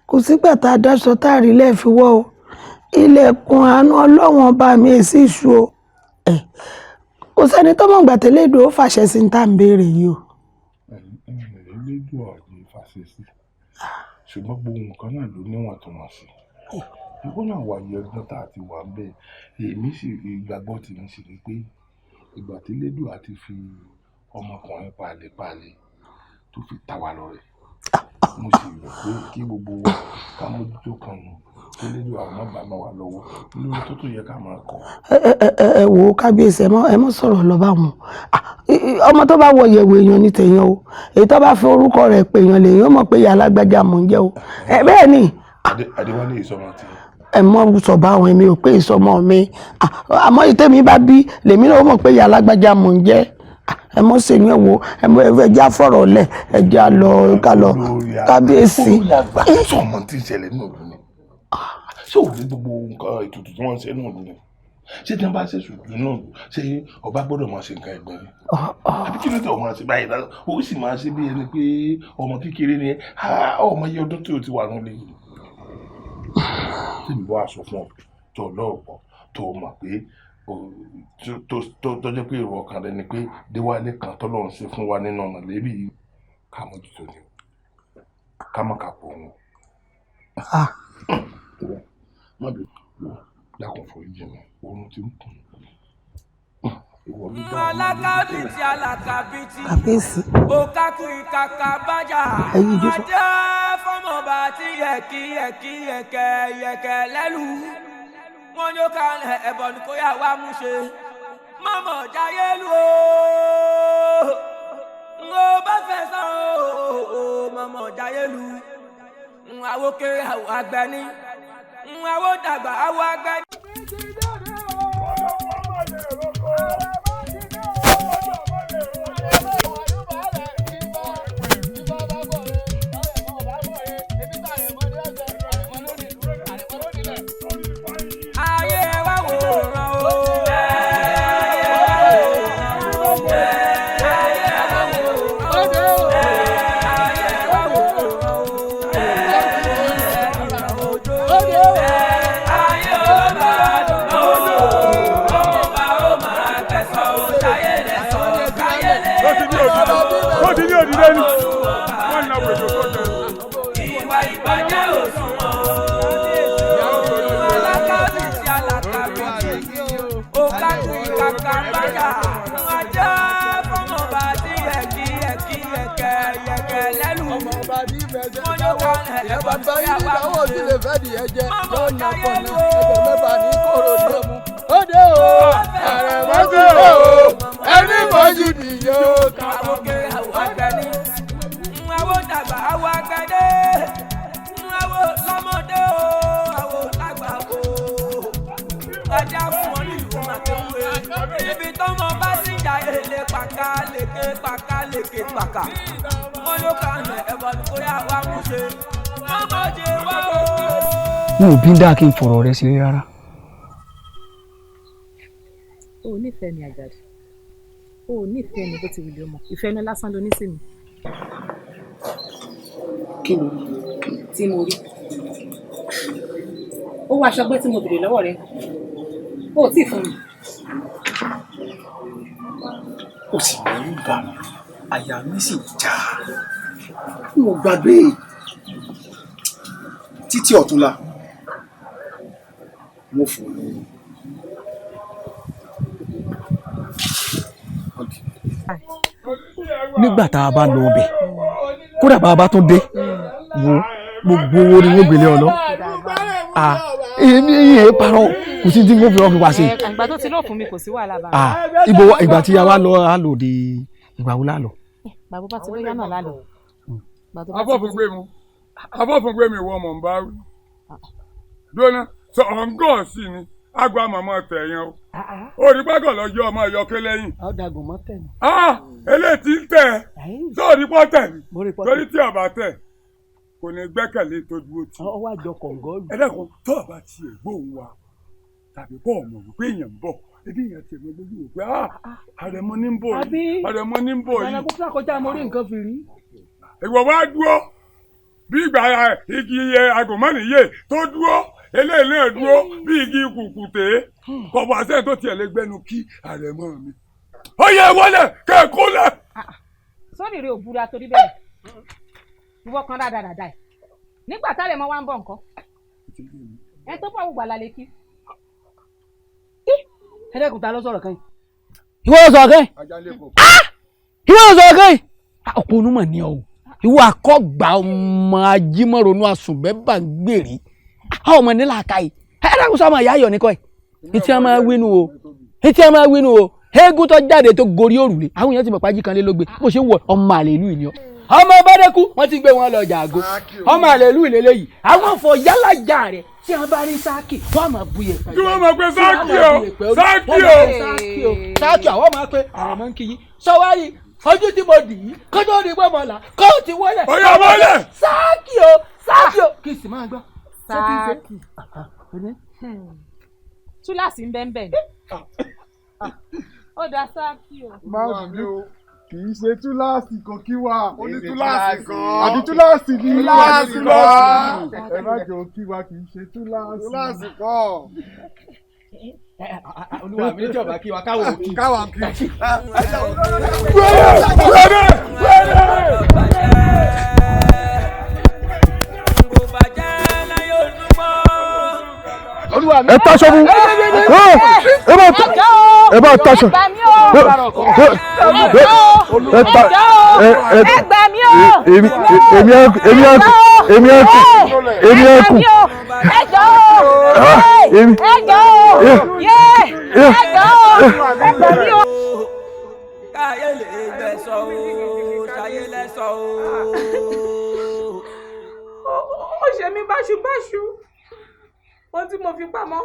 kò sígbà tá a dáṣọ tá a rí lẹ́ẹ̀fi wọ́ o ilẹ̀kùn àánú ọlọ́wọ́n bá mi èsì ìṣú o kò sẹ́ni tó mọ̀ gbàtẹ́lẹ̀ èdè ó fàṣẹ sí ní tá à ń béèrè yìí o. Elédùà ní fàṣẹ sí ṣùgbọ́n gbogbo nǹkan náà ló níwọ̀ntúnwọ̀nsì ìwọ náà wà yẹ ọdún tá a ti wà ń bẹ̀ èmi sì ìgbàgbọ́ tèmi sì rí pé ìgbà tí Elédùà ti fi ọmọkùnrin palẹ̀palẹ̀ tó fi ta wá lọ́rẹ mo sì rò pé kí gbogbo wa ká mójútó kan nù Elédùà má bàa máa wà lọ́wọ́ lórí tó yẹ ká máa kọ́. ẹ wo kábíyèsí ẹ mọ sọ̀rọ̀ lọ bá wọn ọmọ tó bá wọ ìyẹ̀wò èèyàn ní tèèyàn o èyí tó bá fi orúkọ rẹ̀ pè èèyàn lèèyàn mọ̀ pé ìyá alágbájá mò ń jẹ́ o bẹ́ẹ̀ ni. Adéwálé ìsọmọ ti. ẹ mọ sọba àwọn èmi ò pé ìsọmọ mi àmọ́ ìtẹ́mi bá bí lèmi náà mọ̀ pé ìyá alágbájá mò ń jẹ́ ẹ mọ sèyún ẹ wo ẹ já fọ̀rọ̀ lẹ̀ ẹ já lọ ká lọ kábíyèsí. sọmọ tí ń ṣẹlẹ̀ náà ló ní ṣé òun ní gbogbo nǹkan ètùtù tí wọ́n ń ṣe náà ló ní ṣé tí wọ́n bá ṣe sùn náà ṣé ọba gbọ́dọ̀ máa ṣe nǹkan ẹ̀gbọ́n ni àbí kí ló dé ọmọ àti báyìí náà ó sì máa ṣe bí ẹni pé ọmọ kékeré ni ọmọ iye ọdún tí o ti wà nílé yìí tí mi bá aṣọ fún ọ tó lọ́ọ̀pọ̀ tó mọ̀ pé tó jẹ́ pé èrò ọkàn rẹ ni pé Déwálé kan tọ́lọ́run ṣe fún wa nínú ọ̀nà lébì yìí ká mójútó ni ká má kà pọ̀ wọn. Má bí dákun foríjì mi oorun ti ń kùn. Alákàbìtì alákàbìtì. Kábíyèsí. Òkàkùn kàkà bájà. Ẹyin jù sọ. Ajá fọmọba tí yẹ̀kẹ́ lẹ́lu. Wọ́n ní ó ká ẹ̀bọ̀ ní kó yà wá mú ṣe. Mọ̀mọ́ jayé lu o. N ò bá fẹ́ sàn o. Mọ̀mọ́ jayé lu. Àwo kéré àwọ̀ agbẹ́ni. Àwo dàgbà àwọ̀ agbẹ́ni. Ìwà ìbàjẹ́ ò sunwọ̀n alákàbìtì alákàbìtì òkàkùn kàkà báyà ajá fọmọba tí yẹ̀kẹ́ lẹ́nu wọ́n yóò ká ẹ̀bọ̀ tó yà wá mú ṣe mọ́mọ́ jáyé lò ó dé o àrẹ̀mọ́dé o ẹni mọ́jú nìyó àwọn kéré àwọn agbẹ́ni àwọn dàgbà àwọn agbẹ́dé àwọn lọ́mọdé o àwọn lágbà o ajá fún wọn ní ìlú màkéwé ibi tọ́mọ bá sì jà èlé pàkà lèkè pàkà wọn ló kà ń ẹ̀bọ̀ ní kó yà wá mú ṣe mọ́mọ́ jẹ wá o. wọn ò bí dáa kí n fọ̀rọ̀ rẹ ṣeré rárá. o ò nífẹ̀ẹ́ mi Àjàdí o ò nífẹ̀ẹ́ mi bó ti wùdí ọmọ ìfẹ́ inú lásán ló ní sí mi. kí ló rí tí mo rí ó wá aṣọ pé tí mo bèrè lọ́wọ́ rẹ ó ò tí ì fún mi. ó sì ní ìgbà àyà mi sì já mo gbàgbé títí ọ̀túnla mo fò ní. nígbà tá a bá lọ ọbẹ̀ kódà bá a bá tún dé wo gbogbo owó ni wọ́n gbélé ọ lọ. èmi yẹn parọ́ kò sí tí wọ́n fi ọkùnrin wá sí. ìgbà tó ti lọ fún mi kò sí wàhálà bá mi. ìgbà tí a wá lọ á lò dé ìgbà wo lálọ. bàbá bá ti lóyún náà lálọ. abọ́fúngbé mi wọ́n mọ̀ ń bá wí. dóná sọ ọ̀ngọ́ sí ni agbo àmọ̀mọ́ tẹ̀yàn o. onígbàgọ̀ lọ́jọ́ ọmọ ìyọkẹ́ lẹ́yìn. ọ̀dàgùn mọ́ tẹ̀ ní. eléyìí ti ń tẹ̀ tó onípọ̀ tẹ̀ ní torí tí ọba tẹ̀ kò ní gbẹ́kẹ̀lé tó dúró tì. ọwọ́ àjọ kọ̀ǹgọ́ọ̀lù. ẹ dẹ́kun tó ọba tiẹ̀ gbóhùn wa tàbí bọ́ ọmọ wípé èèyàn ń bọ̀ ebi èèyàn tiẹ̀ mọ lójú wò pé àrẹ̀mọ ní ń bọ̀ yìí àrẹ̀mọ ní ń bọ̀ yìí. ìgbà tó kọjá mo rí nǹkan fi rí. ìwọ wá dúró bí ìgbà igi agùnmọ́nìyè tó dúró eléyìí náà dúró bí igi kùkùté kọ̀ọ̀bù àṣẹ tó tiẹ̀ lè gbẹnu kí àrẹ̀mọ mi. ó yẹ wọlé kẹ́ẹ̀kúnlẹ̀. sọ́ọ̀nì rẹ̀ ò búra torí bẹ́ẹ̀ ìwọ kan dáadáa ẹ̀ nígbà tá àrẹ̀mọ wá ń bọ̀ nǹkan ẹ tó pọ̀ gbogbo àlàlẹ́ kí. ẹ dẹ́kun ta ló sọ̀rọ̀ kan yìí. ìwọ ló sọ̀rọ̀ kan yìí. ìwọ ló sọ̀rọ̀ kan yìí. ọ̀pọ̀ onímọ̀ ni ọ̀ ìwọ àkọ́gbà ọmọ ajímọ̀rònú àsùnbẹ́bà ń gbèrè àwọn ọmọ nílà ká yìí ẹ dákun sọ ọmọ ìyá ayọ̀ nìkan yìí etí ẹ máa wínú o etí ẹ máa wínú o eégún tó jáde tó gorí òrùlé àwọn èèyàn ti mọ̀ pájí kan lé lógbe bó ṣe ń wọ ọmọ àlèlú ìní ọ ọmọ bàdẹ́kù wọ́n ti gbé wọn lọ jàgó ọmọ àlèlú ìlélẹ́ yìí àwọn fọ yálà jà rẹ̀ tí wọ́n bá rí sáàkì wọ́n máa bu yẹ̀pẹ̀. kí wọ́n máa pe sáàkì o sáàkì àwọn máa pe àrẹ̀mọ ń kíyìn sọ́wárì ojú tí mo dì í kójú ó di gbọ́mọ̀lá kó o ti wọlé. ọ̀yà wọlé. sáàkì o kì í sì máa gbọ́. sáàkì túláàsì ń bẹ́ẹ̀ bẹ́ẹ̀ ni ó dá sáàkì o. máa bí o kì í ṣe túláàsì kan kí wà. ó ní túláàsì kan. àbí túláàsì ní túláàsì kan. ẹ má jọ kí wa kì í ṣe túláàsì. túláàsì kan. olúwa mi ní tí ọba kí wa káwọn òkì. káwọn òkì. ẹ taṣọ mu ẹ bá taṣọ ẹ gbà mí o èmi ẹkùn ẹjọ yé ẹjọ ẹ gbà mí o. káyé lè gbẹ̀sọ̀ o ṣayé lẹ́sọ̀ o. ó ṣe mí báṣubáṣu ohun tí mo fi pamọ́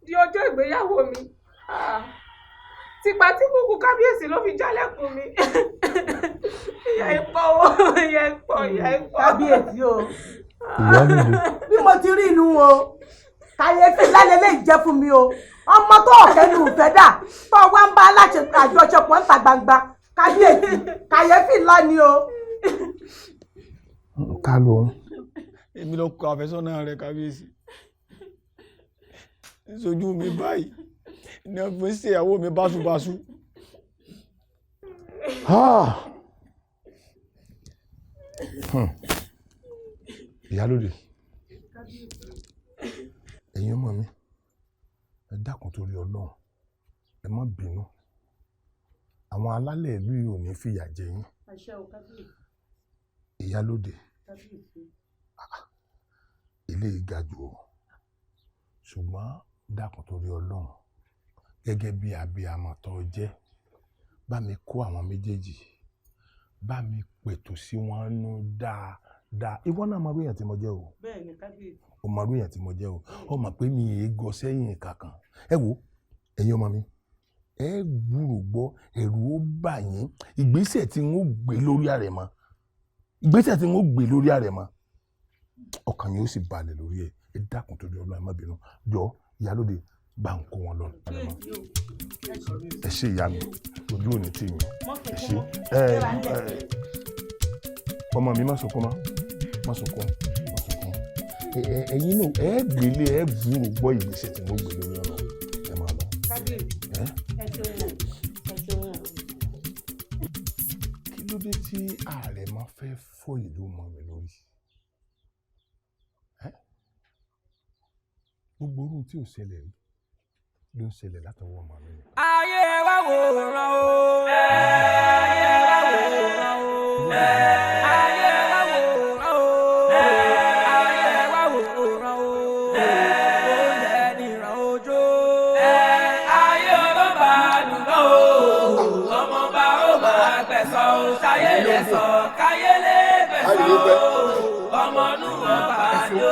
di ọjọ́ ìgbéyàwó mi tìgbà tí kúkú kábíyèsí ló fi jálẹ̀kùn mi ìyá ipò o ìyá ipò. kábíyèsí o bí mo ti rí inú o kàyéfì lálẹ́ lè jẹ́ fún mi o ọmọ tó ọ̀kẹ́ ni òfẹ́ dà tó wá ń bá àjọṣepọ̀ níta gbangba kábíyèsí kàyéfì ńlá ni o. ta ló ń. èmi ló kọ àfẹ́sọ́nà rẹ̀ kábíyèsí sojú mi báyìí ní ọ̀fìn sí ìyàwó mi báṣubàṣu. ìyálóde ẹ̀yin ọmọ mi ẹ dákun torí Ọlọ́run ẹ má bínú àwọn alálẹ̀ ìlú yìí ò ní fìyà jẹ yín ìyálóde ilé ìgajù o ṣùgbọ́n dákun torí Ọlọ́run gẹ́gẹ́ bí abiyamọ tó jẹ́ bá mi kó àwọn méjèèjì bá mi pètò sí wọn nú dáadáa ìwọ náà mọ èèyàn tí mo jẹ́ o bẹ́ẹ̀ni kábíyèsí o mọ èèyàn tí mo jẹ́ o ọ mọ̀ pé mi èé gọ sẹ́yìn kankan ẹ wo ẹ̀yin ọmọ mi ẹ gbúrò gbọ́ ẹ̀rù ó bà yín ìgbésẹ̀ tí wọ́n gbé lórí àrẹ̀mọ ọkàn yín ó sì balẹ̀ lórí ẹ dákun torí Ọlọ́run ẹ má bínú jọ ìyálóde bá ń kó wọn lọ ẹ ṣe ìyá mi ojú òní tì mí ẹ ṣe ọmọ mi má sunkún ẹ̀yin náà ẹ gbélé ẹ gbúrò gbọ́ ìgbésẹ̀ tí wọ́n gbé lórí ọ̀rọ̀ ẹ máa lọ. kí ló dé tí ààrẹ máa fẹ́ fọ́ ìlú mọ́ mi lórí gbogbo orun tí ò ṣẹlẹ̀ rí ló ń ṣẹlẹ̀ látọwọ́ ọmọ mi. ayé wa wòran o ayé wa wòran o ayé wa wòran o. ọmọ inú ọba àjò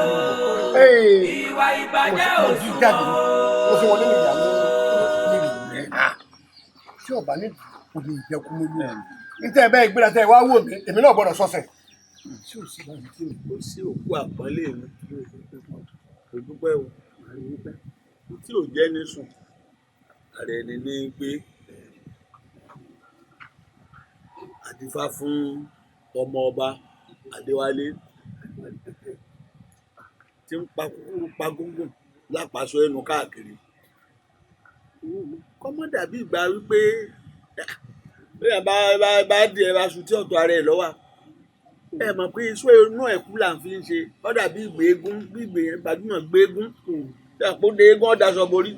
ìwà ìbàjẹ́ òṣùwọ̀n. mo fi wọn nínú ìyá mi tí ọba ní òde ìjẹkùn lójú ẹ níta ẹ bẹ́ẹ̀ gbéra tẹ ẹ wá wò mí èmi náà gbọ́dọ̀ sọ́sẹ̀. tí ò sí báyìí tí ò sí òkú àpọ́nlé mi kò dúpẹ́ o tí ò jẹ́ ní sùn ààrẹ ni ní pé àdìfá fún ọmọ ọba Adéwálé tí ń pa kúkúrú pa gúngùn lápasọ ẹnu káàkiri kọ́mọ́ dàbí ìgbà wípé bẹ́ẹ̀ bá di ẹ bá sùn tí ọ̀tọ̀ ara ẹ̀ lọ́wọ́ ẹ mọ̀ pé iṣu inú ẹ̀kú là ń fi ń ṣe ọ̀dà bí ìgbéégún bí ìgbéyẹn gbajúmọ̀ gbéégún àpòdé eégún ọ̀dàṣọ borí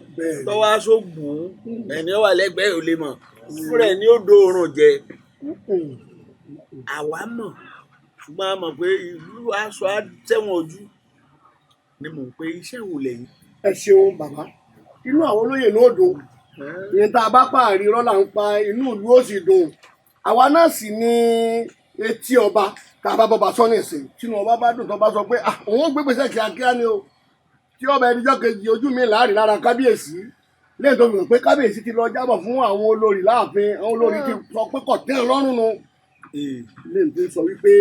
tọ́wọ́ aṣọ gbùn ẹni ó wà lẹ́gbẹ̀ẹ́ ò lè mọ̀ fúnra ẹ̀ ní ó dòórùn jẹ àwa mọ̀ ṣùgbọ́n a mọ̀ pé ìlú aṣọ àtẹ̀wọ̀n ojú ni mò ń pe iṣẹ́ wò lẹ́yìn. ẹ ṣeun bàbá inú àwọn olóyè náà dùn ìyẹn tá a bá pààrí rọ́là ń pa inú ìlú ó sì dùn àwa náà sì ní etí ọba tá a bá bọba sọ́nà ìsìn tínú ọba bá dùn tó bá sọ pé òun ó gbégbèsè kíákíá ni o tí ọba ẹnìjọ́ kejì ojú mi láàrin lára kábíyèsí lẹ́yìn tó fi hàn pé kábíyèsí ti lọ jábọ̀ fún àwọn olórí láàfin àwọn olórí ti sọ pé kò tẹ́ ẹ lọ́rùn nu lẹ́yìn tó sọ wípé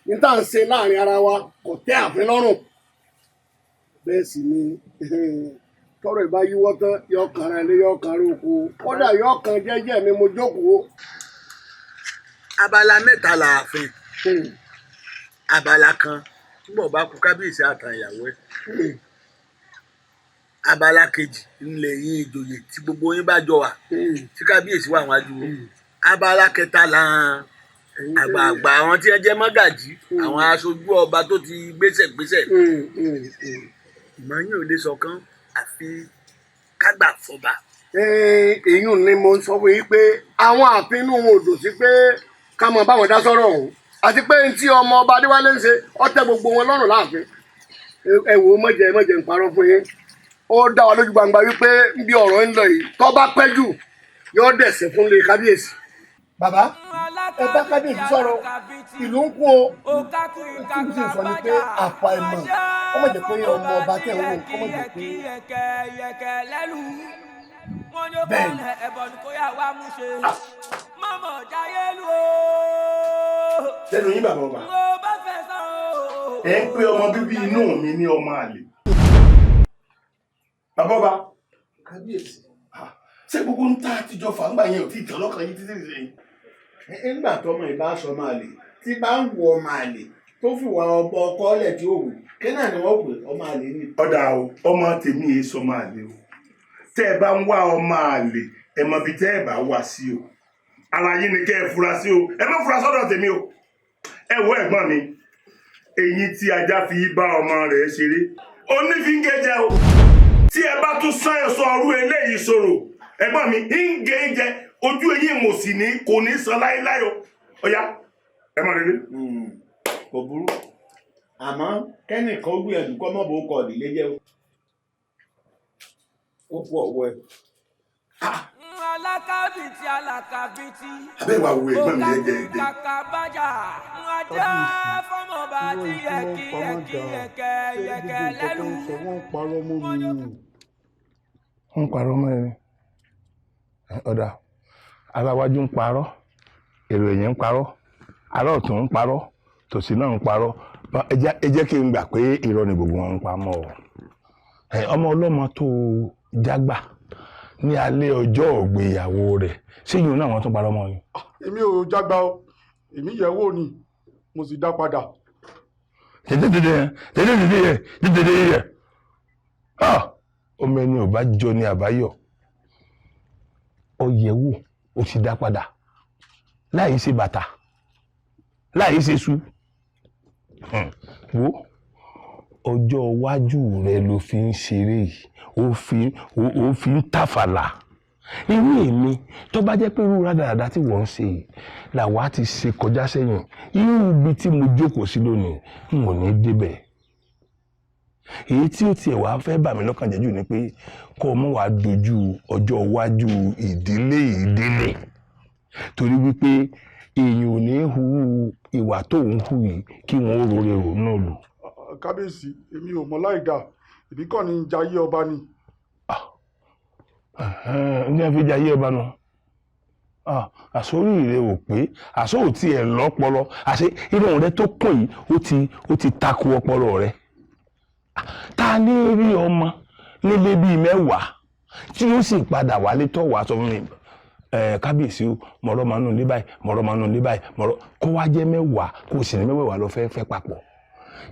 ní tá à ń ṣe láàrin ara wa kò tẹ́ àfin lọ́rùn bẹ́ẹ̀ sì ni tọrọ ìbá yíwọ́ tán yọ kàn ra ilé yọ kàn ra oko kódà yọ kàn jẹ́jẹ́ mi mo jókòó. abala mẹ́ta làáfin abala kan túbọ̀ bá kú kábíyèsí àtàn ìyàwó ẹ̀ abala kejì ńlẹ̀ yín ìjòyè tí gbogbo yín bá jọ wà tí kábíyèsí wà wájú abala kẹta làwọn àgbààgbà àwọn tí ẹ jẹ́ mọ́gàjí àwọn aṣojú ọba tó ti gbéṣẹ̀ ìmọ̀ yín ò lè sọ̀kan àfi kágbà fọba. èyí ni mo sọ fún yín pé àwọn ààfin inú wọn ò dùn sí pé ká mọ báwọn dá sọ́rọ̀ ọ̀hún àti pé tí ọmọ ọba Adéwálé ń ṣe ọtẹ gbogbo wọn lọ́rùn láàfin ẹ wò ó mọ̀jẹ̀ ń parọ́ fún yín ó dá wa lójú gbangba wípé bí ọ̀rọ̀ ń lọ yìí tó bá pẹ́ jù yóò dẹ̀sẹ̀ fún lè kábíyèsí. bàbá ẹ bá kábíyèsí sọ̀rọ̀ ìlú ń kún o tí mo sì sọ ni pé àfàìmọ̀ ó mọ̀ jẹ́ pé ọmọ ọba tẹ̀ ń wò ó mọ̀ jẹ́ pé bẹ́ẹ̀ ni. lẹ́nu yín bàbá ọba ẹ ń pè ọmọ bíbí inú mi ní ọmọ àlè bàbá ọba kábíyèsí ṣé gbogbo ń tá àtijọ́ fàǹgbà yẹn ò tí ì tán lọ́kàn yín títí rẹ̀ nígbà tọmọ ìbá aṣọ máa lè tí bá ń wọ ọmọ àlè tó fi wà ọmọ ọkọ ọlẹ tí ó wù kí náà ni wọ́n pè ọmọ àlè ni. ọ̀dà o ọmọ tèmi yìí sọ máa lè o tẹ́ ẹ bá ń wá ọmọ àlè ẹ mọ ibi tẹ́ ẹ bá wà sí o ara yín ni kẹ́ ẹ fura sí o ẹ má fura sọ́dọ̀ tèmi o ẹ wo ẹ̀gbọ́n mi eyín tí ajá fi bá ọmọ rẹ̀ ṣeré onífíngẹjẹ o tí ẹ bá tún sán ẹ sọ ọrú eléyìí sọ̀rọ̀ ẹ̀gbọ́n mi ń gé jẹ ojú eyín mo sì ní kò ní san láéláé o ọ̀yá ẹ má rere. kò burú àmọ́ kẹ́nìkan ó gbìyànjú kọ́ mọ́ bó kọ́ ìdílé jẹ́ ó kú ọ̀wọ́ ẹ̀. alákàbìtì alákàbìtì abẹ́wà wo ẹ̀gbọ́n mi ẹ̀jẹ̀ ẹ̀jẹ̀. kàkà bájà ajá fọmọba tí yẹkẹ lẹ́nu. wọ́n parọ́ mọ́ mi. wọ́n parọ́ mọ́ mi. ọ̀dà aláwájú ń parọ́ èrò ẹ̀yìn ń parọ́ ará ọ̀tún ń parọ́ tòsí náà ń parọ́ ẹ jẹ́ kí n gbà pé irọ́ ni gbogbo wọn ń pa mọ́ ọ. ọmọ ọlọ́mọ tó jágbà ní alẹ́ ọjọ́ ìgbéyàwó rẹ̀ ṣé yìí náà wọ́n tún parọ́ mọ́ ni. èmi ò jágbá o èmi yẹ̀ wò ni mo sì dá padà. tètè ọmọ ẹni ò bá jọ ní àbáyọ ọyẹ̀wò ó ti dá padà láì ṣe bàtà láì ṣe sú wo ọjọ́ iwájú rẹ ló fi ń ṣeré yìí ó fi ń tàfàlà irú èmi tó bá jẹ́ pé irú rádaràda tí wọ́n ń ṣe yìí làwa ti ṣe kọjá sẹ́yìn irú ibi tí mo jókòó sí lónìí n ò ní débẹ̀ èyí tí ó tiẹ̀ wá fẹ́ bà mí lọ́kàn jẹ́ jù ni pé kọ́ ọmọ wa dojú ọjọ́ iwájú ìdílé torí wípé èèyàn ò ní hu ìwà tó ń hù yìí kí wọ́n ó rore rò náà lò. kábíyèsí èmi ò mọ láì dáa ìbí kàn ní jayé ọba ni. ní a fi jayé ọba náà àsórí rẹ ò pé àsó ò tiẹ̀ lọ́pọlọ àṣé irun rẹ tó kùn yìí ó ti takò ọpọlọ rẹ. ta ní rí ọmọ nílé bíi mẹ́wàá tí ó sì padà wálé tó wàá sọ fún mi kábíyèsí o mọ̀rọ̀ máa nù ní báyìí mọ̀rọ̀ máa nù ní báyìí mọ̀rọ̀ kó wá jẹ́ mẹ́wàá kó sì ní mẹ́wàá lọ fẹ́ papọ̀.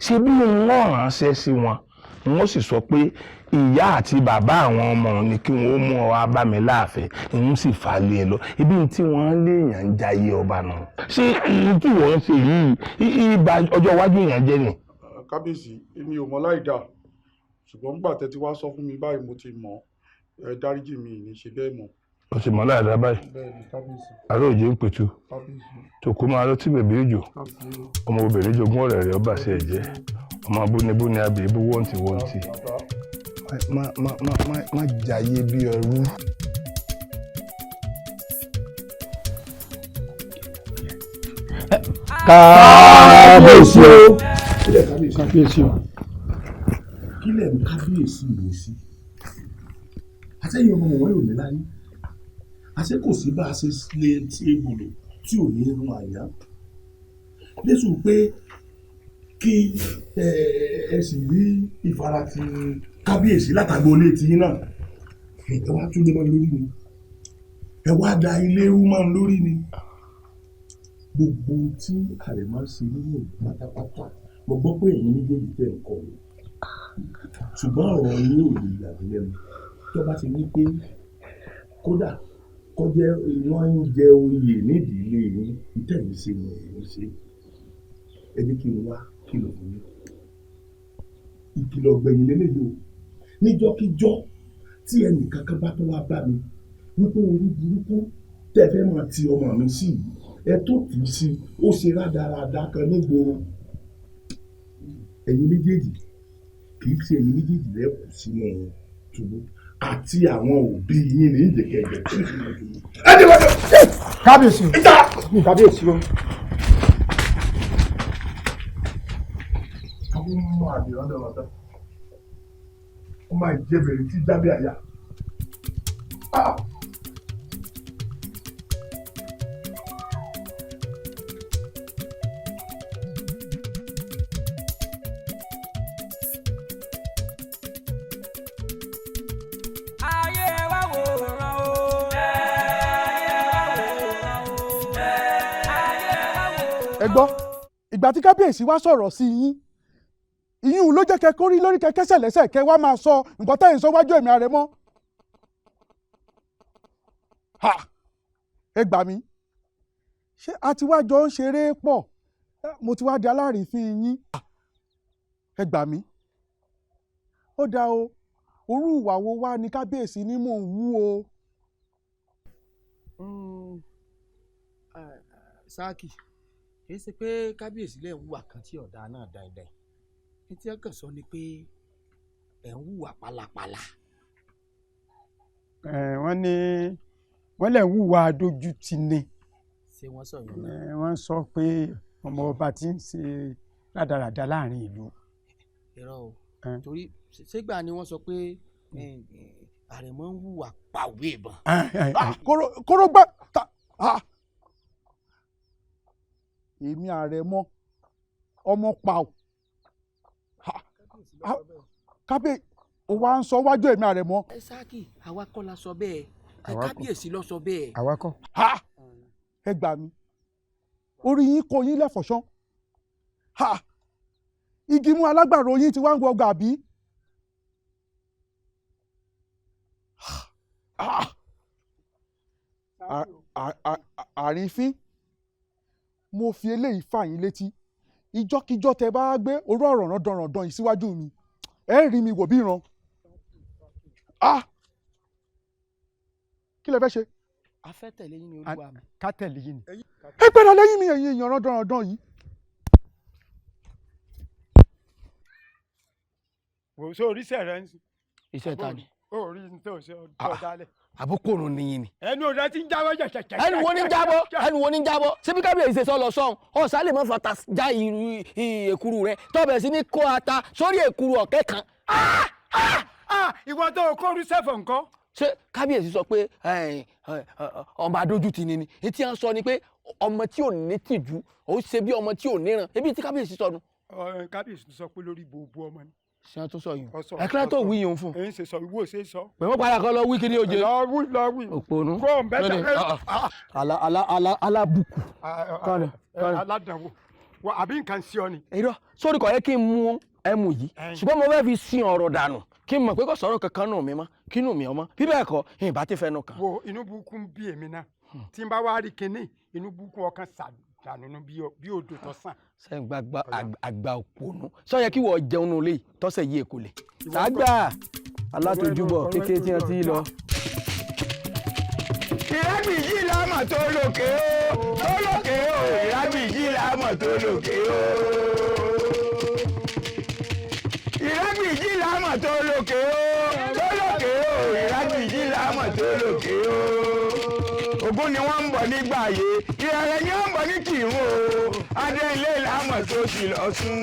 ṣé bí wọ́n ránṣẹ́ sí wọn wọ́n sì sọ pé ìyá àti bàbá àwọn ọmọ ni kí wọ́n mú ọ wá bá mi láàfin ìyún sì fà lé e lọ ibi tí wọ́n léèyàn ń jayé ọba náà. ṣé èyí tí wọ́n ń ṣe yìí ìbá ọjọ́ iwájú èèyàn jẹ́ ni. kábíyèsí èmi ò mọ láì dáa ṣùgbọ́n nígbà tẹ́ ti wá sọ fún mi báyìí mo ti mọ̀ ẹ dáríjì mi ní ṣe bẹ́ẹ̀ mọ́. o sì mọ̀ láì dáa báyìí. àárọ̀ òjò ń pẹ̀tù tòkó máa lọ tí bèbè òjò ọmọ obìnrin jogún ọ̀rẹ́ rẹ̀ ọba sí ẹ̀jẹ̀ ọmọ abúnibúni abì ibú wọ́ntì má jayé bí ẹrú. kábíyèsí o kábíyèsí o. kílẹ̀ ń kábíyèsí rẹ̀ sí àtẹ̀yìn ọmọ wọn yóò ní láyé àṣẹ kò sí bá a ṣe lè ti ebòlò tí ò ní rún àyà lẹ́sùn pé kí ẹ sì rí ìfarati kábíyèsí látàgbọ́ ilé tiyín náà ẹ wá tún lé mọ́ lórí ni ẹ wá da ilé rú mọ́ lórí ni gbogbo tí àrẹ̀mọ́ ṣe nínú pátápátá mo gbọ́ pé èyí méjèèjì tẹ̀ ń kọ́ mi ṣùgbọ́n ọ̀rọ̀ yín ò lè yà mí lẹ́nu tó bá ti ní pé kódà kọjá wọ́n ń jẹ oyè nídìílé yín ìtẹ̀yìn ṣe ni èyí ṣe ẹ jẹ́ kí n wá kìlọ̀ fún yín ìkìlọ̀ ọ̀gbẹ̀yìn lélẹ́yìí o níjọ́kíjọ́ tí ẹnìkankan bá tó wá bá mi wípé orí burúkú tẹ́ fẹ́ máa ti ọmọ mi sí yìí ẹ tó tì í sí ó ṣe rádaràda kan nígboro ẹ̀yin méjèèjì kì í ṣe ẹ̀yin méjèèjì lẹ́kùn sínú túbú àti àwọn òbí yín ní ìjẹkẹjẹ tó ń sínú túbú. ẹ ní wọ́n ṣe. kábíyèsí kábíyèsí o. àwọn ọmọ àdìrán dáadáa wọ́n máa jẹ́ bẹ̀rẹ̀ tí jábẹ́ àyà. ẹ gbọ́ ìgbà tí kábíyèsí wá sọ̀rọ̀ sí yín ìyún ló jẹ́ kẹ́ kórí lórí kẹ́kẹ́sẹ̀ lẹ́sẹ̀ kẹ́ wá máa sọ nǹkan tẹ́yìn sọ wájú èmi Àrẹ̀mọ. ẹ gbà mí ṣé a ti wá jọ ń ṣeré pọ̀ mo ti wá di alárìífín yín. ẹ gbà mí ó dáa o orú ìwà wo wá ní kábíyèsí ní mò ń wú o. Sáàkì kì í ṣe pé kábíyèsí lè ń hùwà kan tí ọ̀dà náà dáadáa ní tí ọkàn sọ ni pé ẹ̀ ń hùwà pálapàla. wọ́n ní wọ́n lè ń hùwà dójú tì ní. ṣé wọ́n sọ yẹn náà. wọ́n sọ pé ọmọ ọba ti ń ṣe rádaràda láàrin ìlú. irọ́ o torí ṣégbà ni wọ́n sọ pé Àrẹ̀mọ ń hùwà pàwé ìbọn. kóró gbá èmi Àrẹ̀mọ ọmọ pàù kábíyèsí ó wá ń sọ wájú èmi Àrẹ̀mọ. ẹ Sáàkì àwa kọ́ la sọ bẹ́ẹ̀ kábíyèsí ló sọ bẹ́ẹ̀. àwa kọ́. ẹ gbà mí orí yín kò yín lẹ́fọ̀ṣán igi mú alágbàro yín ti wá ń wọgbà bí. àrífín mo fi eléyìí fà yín létí ìjọ́kíjọ́ tẹ bá gbé orú ọ̀rọ̀ rándanràndan yìí síwájú mi ẹ rí mi wò bí ìran. kí lẹ fẹ́ ṣe. a fẹ́ tẹ̀lé yín ní olúwa mi. ká tẹ̀lé yín ni. ẹ gbẹ́dà lẹ́yìn mi ẹ̀yin èèyàn rándanràndan yìí. wò ó sọ oríṣẹ́ rẹ ń sìn. iṣẹ́ ta ni. ó rí ní tó ṣe ọjọ́ dálẹ̀. àbókòrò nìyí ni. ẹnu rẹ ti ń jábọ́ jẹ̀jẹ̀jẹ̀. ẹnu wo ni ń jábọ́ ẹnu wo ni ń jábọ́ ṣé bí kábíyèsí ṣe sọ lọ sọ́hún ọ̀sán lè mọ́ fata já èkuru rẹ tọ́bẹ̀ sí ní kó ata sórí èkuru ọ̀kẹ́ kan. ìwọ tó kó orí sẹ́fọ̀ nǹkan. ṣé kábíyèsí sọ pé ọmọ adójútì ni etí à ń sọ ni pé ọmọ tí ò ní tìjú ó ṣe bí ọmọ tí ò níran ebi tí kábíyèsí sọ nu. kábíyèsí sọ pé lórí gbogbo ọmọ ni. ṣé wọn tó sọ yìí ẹ̀kílẹ̀ tó wí yòó fún. èyí ṣe sọ ìwé ṣe sọ. pẹ̀lú padà kan lọ wí kí ni oje. lọ wí. òpònú. kó o bẹ́tẹ̀. alábùkù. aládàáwò àbí nǹkan sí ọ ni. irọ́ sórí kọ̀ yẹ kí n mú ẹmu yìí ṣùgbọ́n mo fẹ́ fi sin ọ̀rọ̀ dànù kí n mọ̀ pé kò sọ̀rọ̀ kankan nù mí mọ́ kí nù mí ọmọ bí bẹ́ẹ̀ kọ́ ìbá ti fẹ́ nù kan. wo inú burúkú ń bí èmi náà tí n bá wá rí kinní inú burúkú ọkàn sàdánù bí odò tó sàn. sẹ́yìn gbàgbà àgbà òpònú sọ yẹ kí wọ́n jẹun nù lé tọ́sẹ̀ yìí èkó lè. sàgbà alátojúbọ̀ kékeré tí wọ́n ti lọ. ìrábì yìí lámọ̀ tó lókè ó ìrábì yìí lámọ̀ tó lókè ó. ìrábì yìí lámọ̀ tó lókè ó ìrábì yìí lámọ̀ tó lókè ó. Ògún ni wọ́n ń bọ̀ nígbà yé ìrẹ̀lẹ̀ ni wọ́n ń bọ̀ ní kìrún o. Adé ilé lámọ̀ tó sì lọ sún.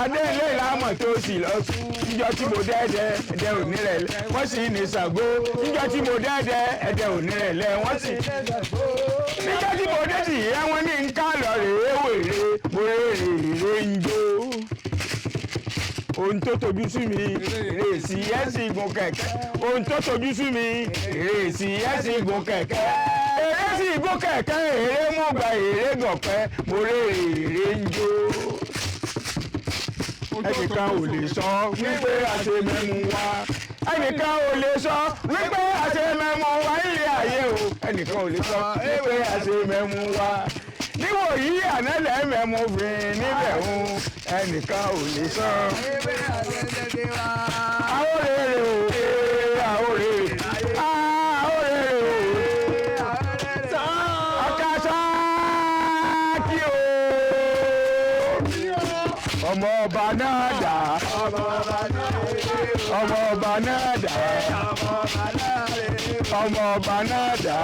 Adé ilé lámọ̀ tó sì lọ sún. Níjọ́ tí mo dẹ́ẹ̀dẹ́ ẹ̀dẹ̀ òní rẹ̀ lẹ̀ wọ́n sì ní Ṣàngó. Níjọ́ tí mo dẹ́ẹ̀dẹ́ ẹ̀dẹ̀ òní rẹ̀ lẹ̀ wọ́n sì ní Ṣàngó. Níjọ́ tí mo dé sì yẹ wọ́n ní ń ká lọ rèé wèrè mo rèé ń jó. Ohun tó tojú sí mi rèsì ẹ̀sìn gun kẹ̀kẹ́. Ohun tó tojú sí mi rèsì ẹ̀sìn gun kẹ̀kẹ́. Èrè sì gun kẹ̀kẹ́ èrè mú gba èrè gọ̀pẹ́ mo rèé ń jó. Ẹnìkan ò lè sọ wípé àṣẹ mẹ́mu wá. Ẹnìkan ò lè sọ wípé àṣẹ mẹ́mu wá ilé ayé o. Ẹnìkan ò lè sọ wípé àṣẹ mẹ́mu wá. Níwò yí ànálẹ̀ mẹ́mu fìn níbẹ̀ ń ẹnìkan ò lè sọ. Àwòrèrè o àwòrèrè àwòrèrè o ọ̀kasá kí o. Ọmọ ọba náà dà ọmọ ọba náà dà ọmọ ọba náà dà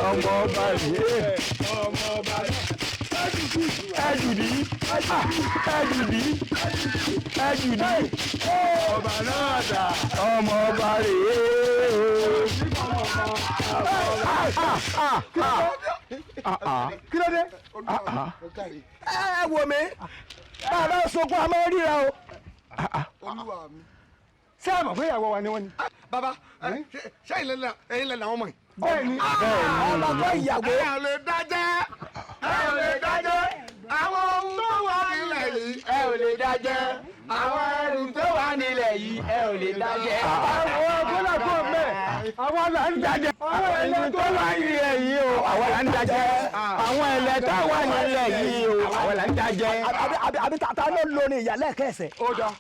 ọmọ ọba rèé ẹjùdí ọba náà dà ọmọ ọba rèé kí ló dé. ẹ wò mí bàbá sunkún àmọ́ ríra o. olúwa mi. ṣé àmọ̀ pé ìyàwó wa ni wọ́n ni. bàbá ṣé ẹ̀yin lẹ́nu àwọn ọmọ yìí. bẹ́ẹ̀ni ọmọ tó ìyàwó. ẹ ò lè dájẹ́ ẹ ò lè dájẹ́ àwọn ohun tó wà nílẹ̀ yìí ẹ ò lè dájẹ́ àwọn ẹrù tó wà nílẹ̀ yìí ẹ ò lè dájẹ́. àwọn ọgbọ́nà tó mẹ́ àwọn là ń dájẹ́. àwọn ẹlẹ́ tó wà nílẹ̀ yìí o àwọn là ń dájẹ́. àwọn ẹlẹ́ tó wà nílẹ̀ yìí o àwọn là ń dájẹ́. àbí tata ló lórí ìyàlẹ́ kẹsẹ̀.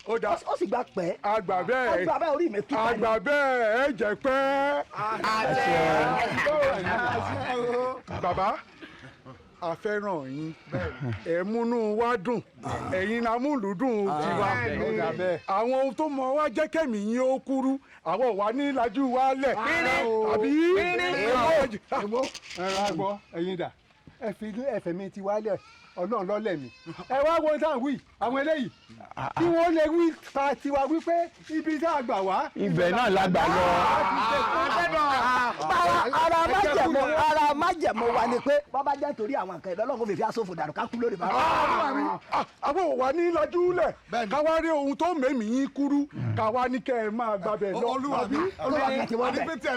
ó dá ó sì gbà pẹ́. àgbà bẹ́ẹ̀ àgbà bẹ́ẹ̀ orí mi tú pa ni. àgbà bẹ́ẹ̀ ẹ jẹ́ pẹ́. bàbá a fẹ́ràn yín ẹ múnú wa dùn ẹ̀yin la múlùdùn tiwa àwọn ohun tó mọ wá jẹ́ kẹ́mi yín ó kúrú àwọn wà ní lajú wa lẹ̀ àbí ẹ̀rọ àgbọ̀ ẹ̀yin dà ẹ fi ẹ̀fẹ̀ mi ti wálẹ̀ ọlọ́run lọ́lẹ̀ mi ẹ wá wo tá à ń wí àwọn eléyìí kí wọ́n lè wí ta tiwa wípé ibi tá a gbà wá. ibẹ̀ náà la gbà lọ. ara májẹ̀mọ́ wa ni pé bàbá jẹ́ torí àwọn nǹkan ìlọ́lọ́run fèfé aṣòfò dànù ká kú lórí bàbá. àwọn ò wá ní lajú lẹ̀ ká wá rí ohun tó mẹ́mí yín kúrú ká wá ní kẹ́ ẹ máa gbàbẹ̀ lọ. olúwa mi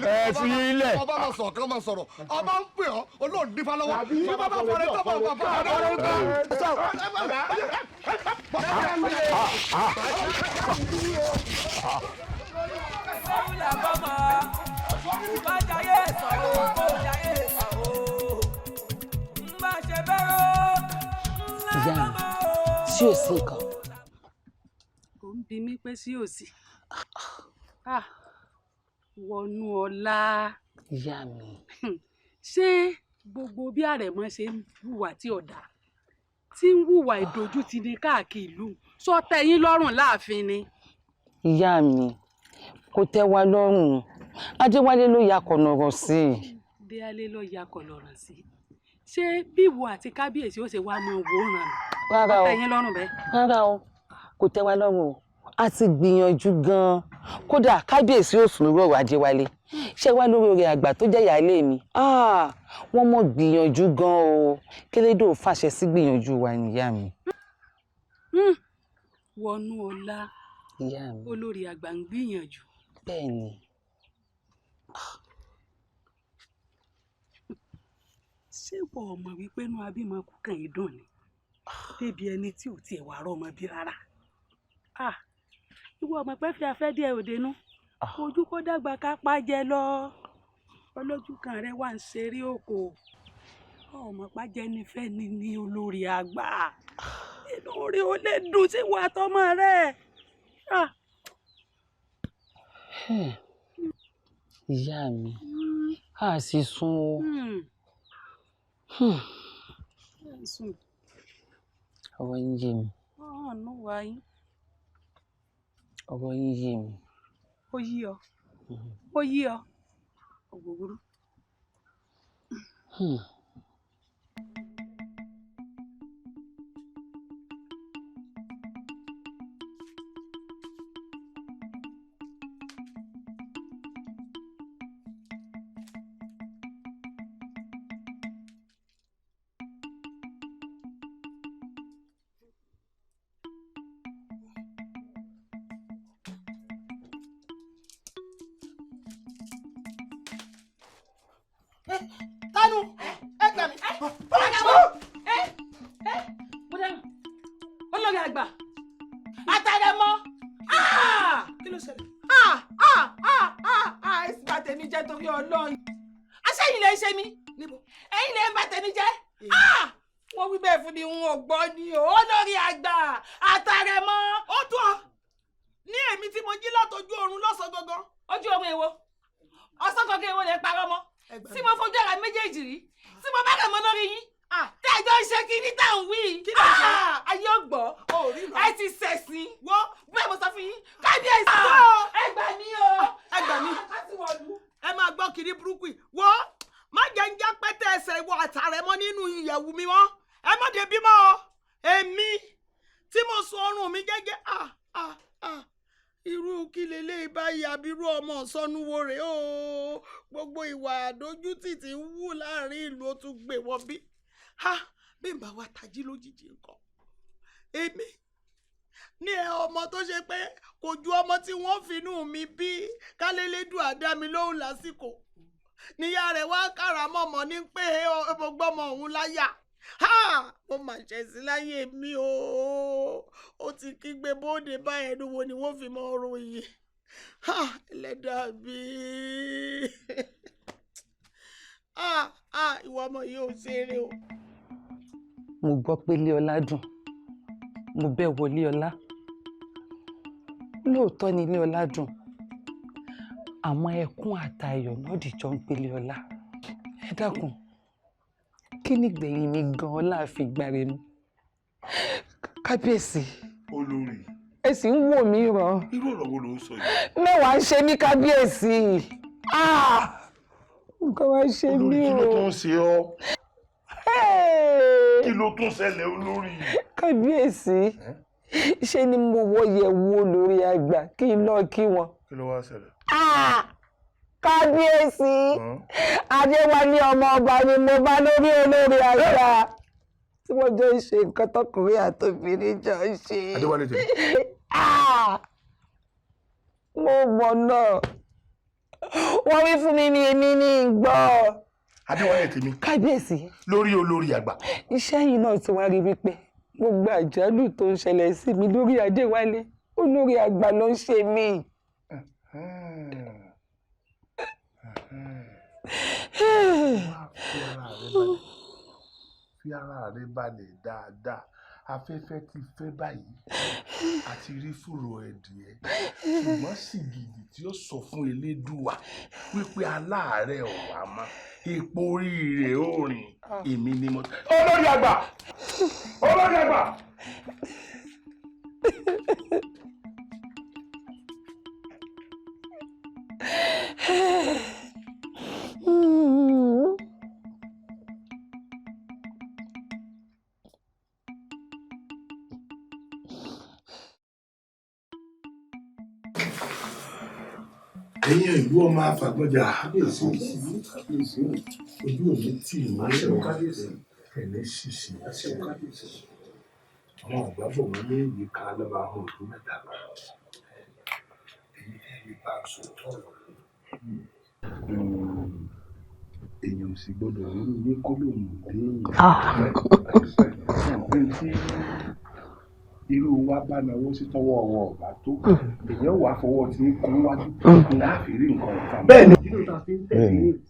ẹ fi ilẹ̀. ọba máa sọ̀rọ̀ kí wọ́n máa sọ̀rọ̀ ọba ń pè ọ́ olóòdì nífa lọ́wọ́ bí bàbá fọlẹ́ tó bá wà fọlẹ́ ìyá mi sí òsì nǹkan. ò ń bi mí pé sí òsì wọnú ọlá. ìyá mi. ṣé gbogbo bí àrẹ̀mọ ṣe ń hùwà tí ọ̀dà tí ń hùwà ìdójútì ní káàkiri ìlú sọ tẹ́yìn lọ́rùn láàfin ni. ìyá mi kò tẹ́ wa lọ́rùn Adéwálé ló ya kọ̀nọ̀rọ̀ sí i. Déálé ló ya kọ̀nọ̀rọ̀ sí i ṣé bí ìwọ àti kábíyèsí ó ṣe wá mọ wòran rárá o ẹ̀yin lọ́rùn bẹ́ẹ̀. rárá o kò tẹ́ wa lọ́rùn o a ti gbìyànjú gan-an kódà kábíyèsí ò sùn lórí ọ̀rọ̀ Adéwálé ṣé wá lórí orí àgbà tó jẹ́ ìyáálé mi wọ́n mọ̀ gbìyànjú gan-an o kélédò fàṣẹ sí gbìyànjú wa níyà mi. Wọnú ọlá olórí àgbà ń gbìyànjú. bẹ́ẹ̀ ni. ṣé ìwọ ọmọ wípé inú abímọ kú kàn yín dùn ni débi ẹni tí ò tiẹ̀ wà rọ́ ọmọ bí rárá. ìwọ ọmọ pẹ́ fi afẹ́ díẹ̀ òde nú ojú kó dàgbà ká pàjẹ́ lọ ọlójú kan rẹ wà ń ṣeré òkò ọmọ pàjẹ́ nífẹ̀ẹ́ ni ní olórí àgbà inú rí ó lè dùn sí ìwà àtọmọ rẹ. ìyá mi a sì sún o. ọ̀rọ̀ yín yé mi. ọ̀rọ̀ yín yé mi. ó yí ọ ó yí ọ ògbógbóró. Kánú ẹ gbà mí. olórí àgbà àtàrẹ mọ kí ló ṣẹlẹ̀. ẹsìn bá tèmi jẹ́ torí Ọlọ́run. aṣẹ́yìn lè ṣe mí ẹ̀yin lè ń bá tèmi jẹ́. wọ́n wí bẹ́ẹ̀ fún mi ń gbọ́ ni olórí àgbà àtàrẹ mọ. ó tó ọ ní èmi tí mo jí látọjú oorun lọ́sàn gangan. ojú oorun èwo ọ̀sán kankan èwo lè parọ́ mọ́ tí mo fojú ara méjèèjì rí tí mo bá rẹ̀ mọ́ lórí yín tẹ́jọ́ ń ṣe kíní tá à ń wí. kí ló ṣe ayé ọgbọ́ ẹ ti ṣẹ̀sìn wọ́ bẹ́ẹ̀ mo sọ fún yín kábíyèsí ẹ gbà mí o ẹ gbà mí ẹ máa gbọ́ kiri burúkú yìí wọ́ má jẹ́ ń já pẹ́tẹ́ ẹsẹ̀ ìwọ àtàrẹ mọ́ nínú ìyẹ̀wù mi mọ́ ẹ má dé bímọ èmi tí mo sọ ọrùn mi gẹ́gẹ́ irú kí leléyìí báyìí abirú ọmọ sọnùwò rè ó gbogbo ìwà àdójútì tí ń wù láàrin ìlú ó tún gbé wọn bí bí n bá wa tají lójijì nǹkan èmi ní ọmọ tó ṣe pé kò ju ọmọ tí wọ́n finú mi bí kálélédùn àdámi lóhùn lásìkò níyà rẹ̀ wá káràmọmọ ní pé mo gbọ́mọ òun láyà mo mà ṣẹ̀sí láyé mi o ó ti kígbe bóde báyẹn ní wo ni wọ́n fi mọ ọrọ̀ yìí ẹlẹ́dàá mi ìwọ ọmọ yìí ò ṣeré o. mo gbọ́ pé Léọlá dùn mo bẹ̀ wọ Léọlá lóòótọ́ ni Léọlá dùn àmọ́ ẹkún àtayọ̀ náà dìjọ ń pè Léọlá ẹ dákun kí ni gbẹ̀yìn mi gan-an láàfin gbáre nu kábíyèsí olórí ẹ sì ń wò mí ràn. irú ọ̀rọ̀ wo ló ń sọ yìí. mẹ́wàá ń ṣe mí kábíyèsí nǹkan wá ṣe mí o. olórí kí ló tún ń ṣe ọ́ kí ló tún ṣẹlẹ̀ olórí. kábíyèsí ṣé ni mo wọ yẹ̀wò olórí àgbà kí n lọ kí wọn. kí ló wá ṣẹlẹ̀. kábíyèsí Adéwálé ọmọ ọba ni mo bá lórí olórí àgbà tí wọ́n jọ ń ṣe nǹkan tọkùnrin àtòbìnrin jọ ń ṣe. Adéwálé tẹ. mo mọ̀ náà wọ́n wí fún mi ní èmi ní ìgbọ́. Adéwálé tèmi. kábíyèsí. lórí olórí àgbà. iṣẹ́ yìí náà ti wá rí wípé gbogbo àjálù tó ń ṣẹlẹ̀ sí mi lórí Adéwálé olórí àgbà ló ń ṣe mí. fi ara rẹ balẹ̀ dáadáa afẹ́fẹ́ ti fẹ́ báyìí àti rí fùrọ̀ ẹ̀dìẹ̀ ṣùgbọ́n sìgìdì tí ó sọ fún elédùà wípé aláàárẹ̀ ọ̀wà mọ́ epo orí rẹ̀ ó rìn èmi ni mo. olórí àgbà olórí àgbà. ẹ̀yin ìlú ọmọ àfàgbọ́jà kábíyèsí ojú òní tí ìmọ̀ ẹ̀lẹ́ ṣìṣì àwọn àgbà bọ̀ wọ́n ní èyí ká lọ́ba àwọn òkú mẹ́ta èyí ẹ̀yìn bá aṣọ tọ̀rọ̀ èèyàn sì gbọ́dọ̀ nínú ní kólóòmù déèyàn irú wa bá náwó sí tọwọ́ ọwọ́ ọ̀bá tó èèyàn wà fọwọ́ tí ń kún wájú láàfin rí nǹkan ọ̀fà. bẹ́ẹ̀ni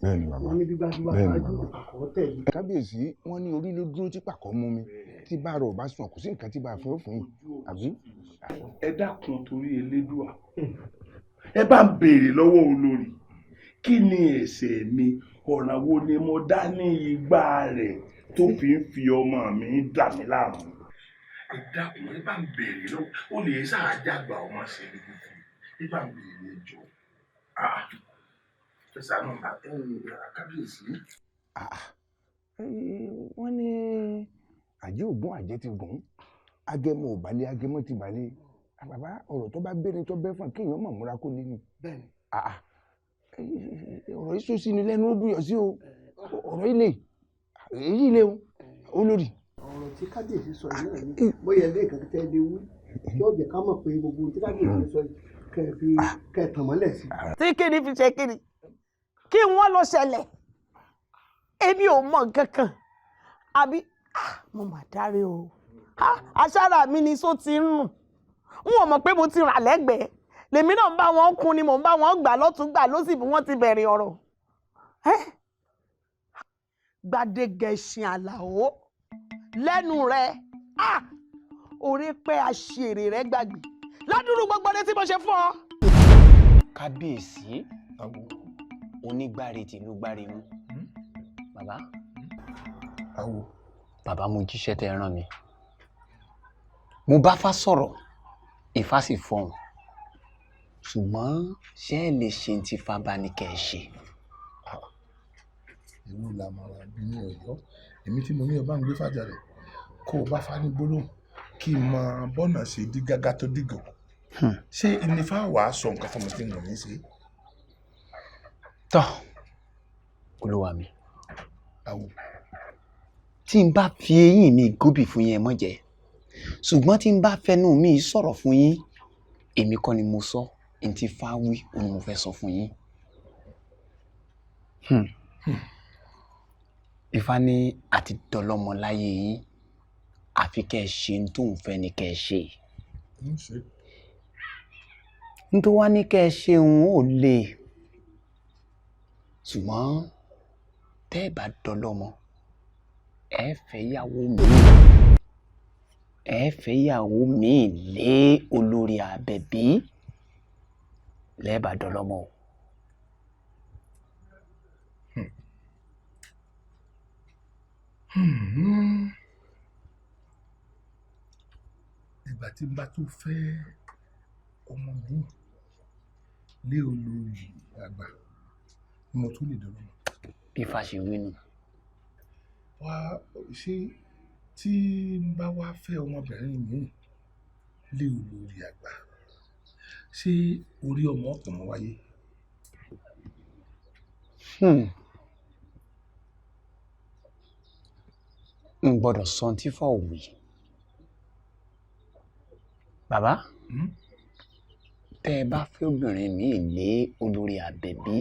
bẹ́ẹ̀ni bàbá bẹ́ẹ̀ni kábíyèsí wọn ní orí ló dúró tí pàkọ́ mú mi tí bá rọ ọba sùn kò sí nǹkan tí bá fún òfin àbí. ẹ dákun torí elédùà ẹ bá ń béèrè lọ́wọ́ olórí kí ni ẹ̀ṣẹ̀ mi ọ̀ràn wo ni mo dá ní igbá rẹ̀ tó fi ń fi ọmọ mi dà mí láàmú. ẹ dákun ẹ bá ń béèrè lọ́wọ́ ó lè ṣàjágbà ọmọ ṣe é fún ẹ bá ń béèrè ẹjọ́ ẹ ṣàánú kábíyèsí. wọ́n ní àjẹ́ ògún àjẹ́ ti gùn agẹmọ ò balẹ̀ agẹmọ ti balẹ̀ bàbá ọ̀rọ̀ tó bá bẹ́ẹ̀ ni tó bẹ́ẹ̀ fún kéèyàn mọ̀ múra kó lé ní. ọ̀rọ̀ yìí sọ́sí ni lẹ́nu ó búyọ̀ sí o ọ̀rọ̀ ilé èyí ilé o olórí. ọ̀rọ̀ tí kábíyèsí sọ yìí náà ni bóyá ilé ìkàkí tẹ́ lé wú yóò jẹ́ ká mọ̀ pé gbogbo tí kábíyèsí sọ yìí kẹ́ tàn mọ́lẹ̀ sí. tí kíni fi ṣe kíni kí wọ́n lọ ṣẹlẹ̀ èmi ò mọ̀ kankan àbí mo mà dáre o aṣáára mi ni só ti ń rùn n ò mọ̀ pé mo ti rà lẹ́gbẹ̀ẹ́ lèmi náà ń bá wọn kún ni mò ń bá wọn gbà lọ́tún gbà lósì bí wọ́n ti bẹ̀rẹ̀ ọ̀rọ̀ Gbádégẹṣin Àlàó lẹ́nu rẹ̀ orí pé àṣèrè rẹ̀ gbàgbé ládùúrú gbogbo létí mo ṣe fún ọ. kábíyèsí onígbàre tìlú gbàre mú bàbá bàbá mo jíṣẹ́ tẹ́ rán mi mo bá fá sọ̀rọ̀ Ifá sì fọhùn ṣùgbọ́n ṣé ẹ lè ṣe ti fa bá ní kẹ́ ẹ ṣe. ìlú làmọ̀ràn bí ní Ọ̀yọ́ èmi tí mo ní ọba ń gbé fàjà rẹ̀ kó o bá fa ní gbólóhùn kí n mọ bọ́nà ṣe dí gágá tó dìgò ṣé ìnífà wàá sọ nǹkan fún mi tí mo ní ṣe. tọ́ olúwa mi tí n bá fi eyín mi góbì fún yín ẹ mọ́ jẹ́ ṣùgbọ́n tí n bá fẹnu mi sọ̀rọ̀ fún yín èmi kọ́ ni mo sọ n ti fa wí òun ni mo fẹ́ sọ fún yín. Ifá ní àti dọlọ́mọ láyé yín àfi kẹ́ ẹ ṣe n tóun fẹ́ ni kẹ́ ẹ ṣe. n tó wá ní kẹ́ ẹ ṣe òun ò lè ṣùgbọ́n tẹ́ ẹ bá dọlọ́mọ ẹ fẹ́ yàwó mi ẹ fẹ́ yàwó mi lé olórí Àbẹ̀bí lẹ́ẹ̀bà dọlọ́mọ o. ìgbà tí n bá tó fẹ́ ọmọ mi lé olórí àgbà ni mo tún lè dọlọ́mọ. bí Ifá ṣe wí nù. wá ṣé tí n bá wá fẹ́ ọmọbìnrin mi lé olórí àgbà ṣé orí ọmọ ọ̀pọ̀ mọ́ wáyé. n gbọ́dọ̀ sọ tí fọ òwì bàbá tẹ́ ẹ bá fẹ́ obìnrin mi lé olórí Àbẹ̀bí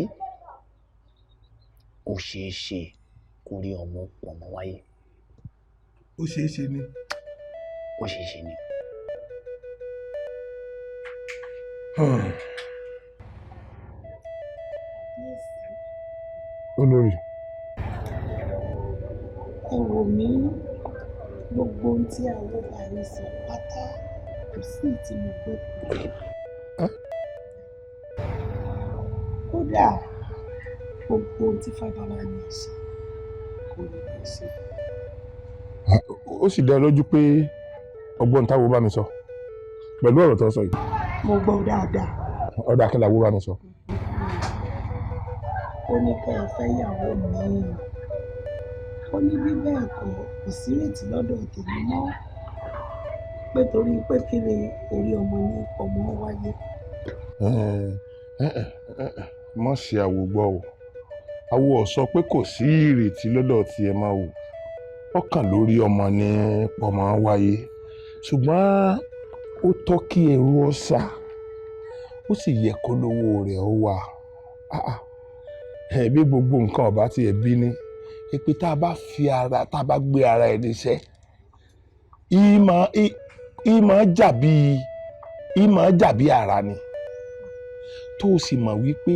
ó ṣeé ṣe kó rí ọmọ pọ̀ mọ́ wáyé. ó ṣeé ṣe ni. ó ṣeé ṣe ni. olórí. ẹ wò mí gbogbo ohun tí àwọn bá mi sọ pátá kò sí tí mo gbọ́ pé kódà gbogbo ohun tí fábà wà ní ẹ̀ṣẹ̀ kò lè lè ṣe. ó sì dá lójú pé ọgbọ́n táwo bá mi sọ pẹ̀lú ọ̀rọ̀ tó sọ yìí. mo gbọ́ dáadáa. ọ̀dà kí làwo bá mi sọ. ó ní kẹ́ ẹ fẹ́ ìyàwó mi ó ní bí bẹ́ẹ̀ kọ́ kò sí ìrètí lọ́dọ̀ tèmi mọ́ pé torí pé kiri orí ọmọ ní ọmọ wáyé. má ṣe àwògbọ́ o àwọ̀ sọ pé kò sí ìrètí lọ́dọ̀ tí ẹ máa wò ọkàn lórí ọmọ ní ọmọ wáyé ṣùgbọ́n ó tọ́ kí ẹrú ọ̀sà ó sì yẹ kó lówó rẹ̀ ó wà bí gbogbo nǹkan ọ̀bá tí ẹ bí ní pé tá a bá gbé ara ẹ níṣẹ́ ìmọ̀ jàbí ara ni tó o sì mọ̀ wípé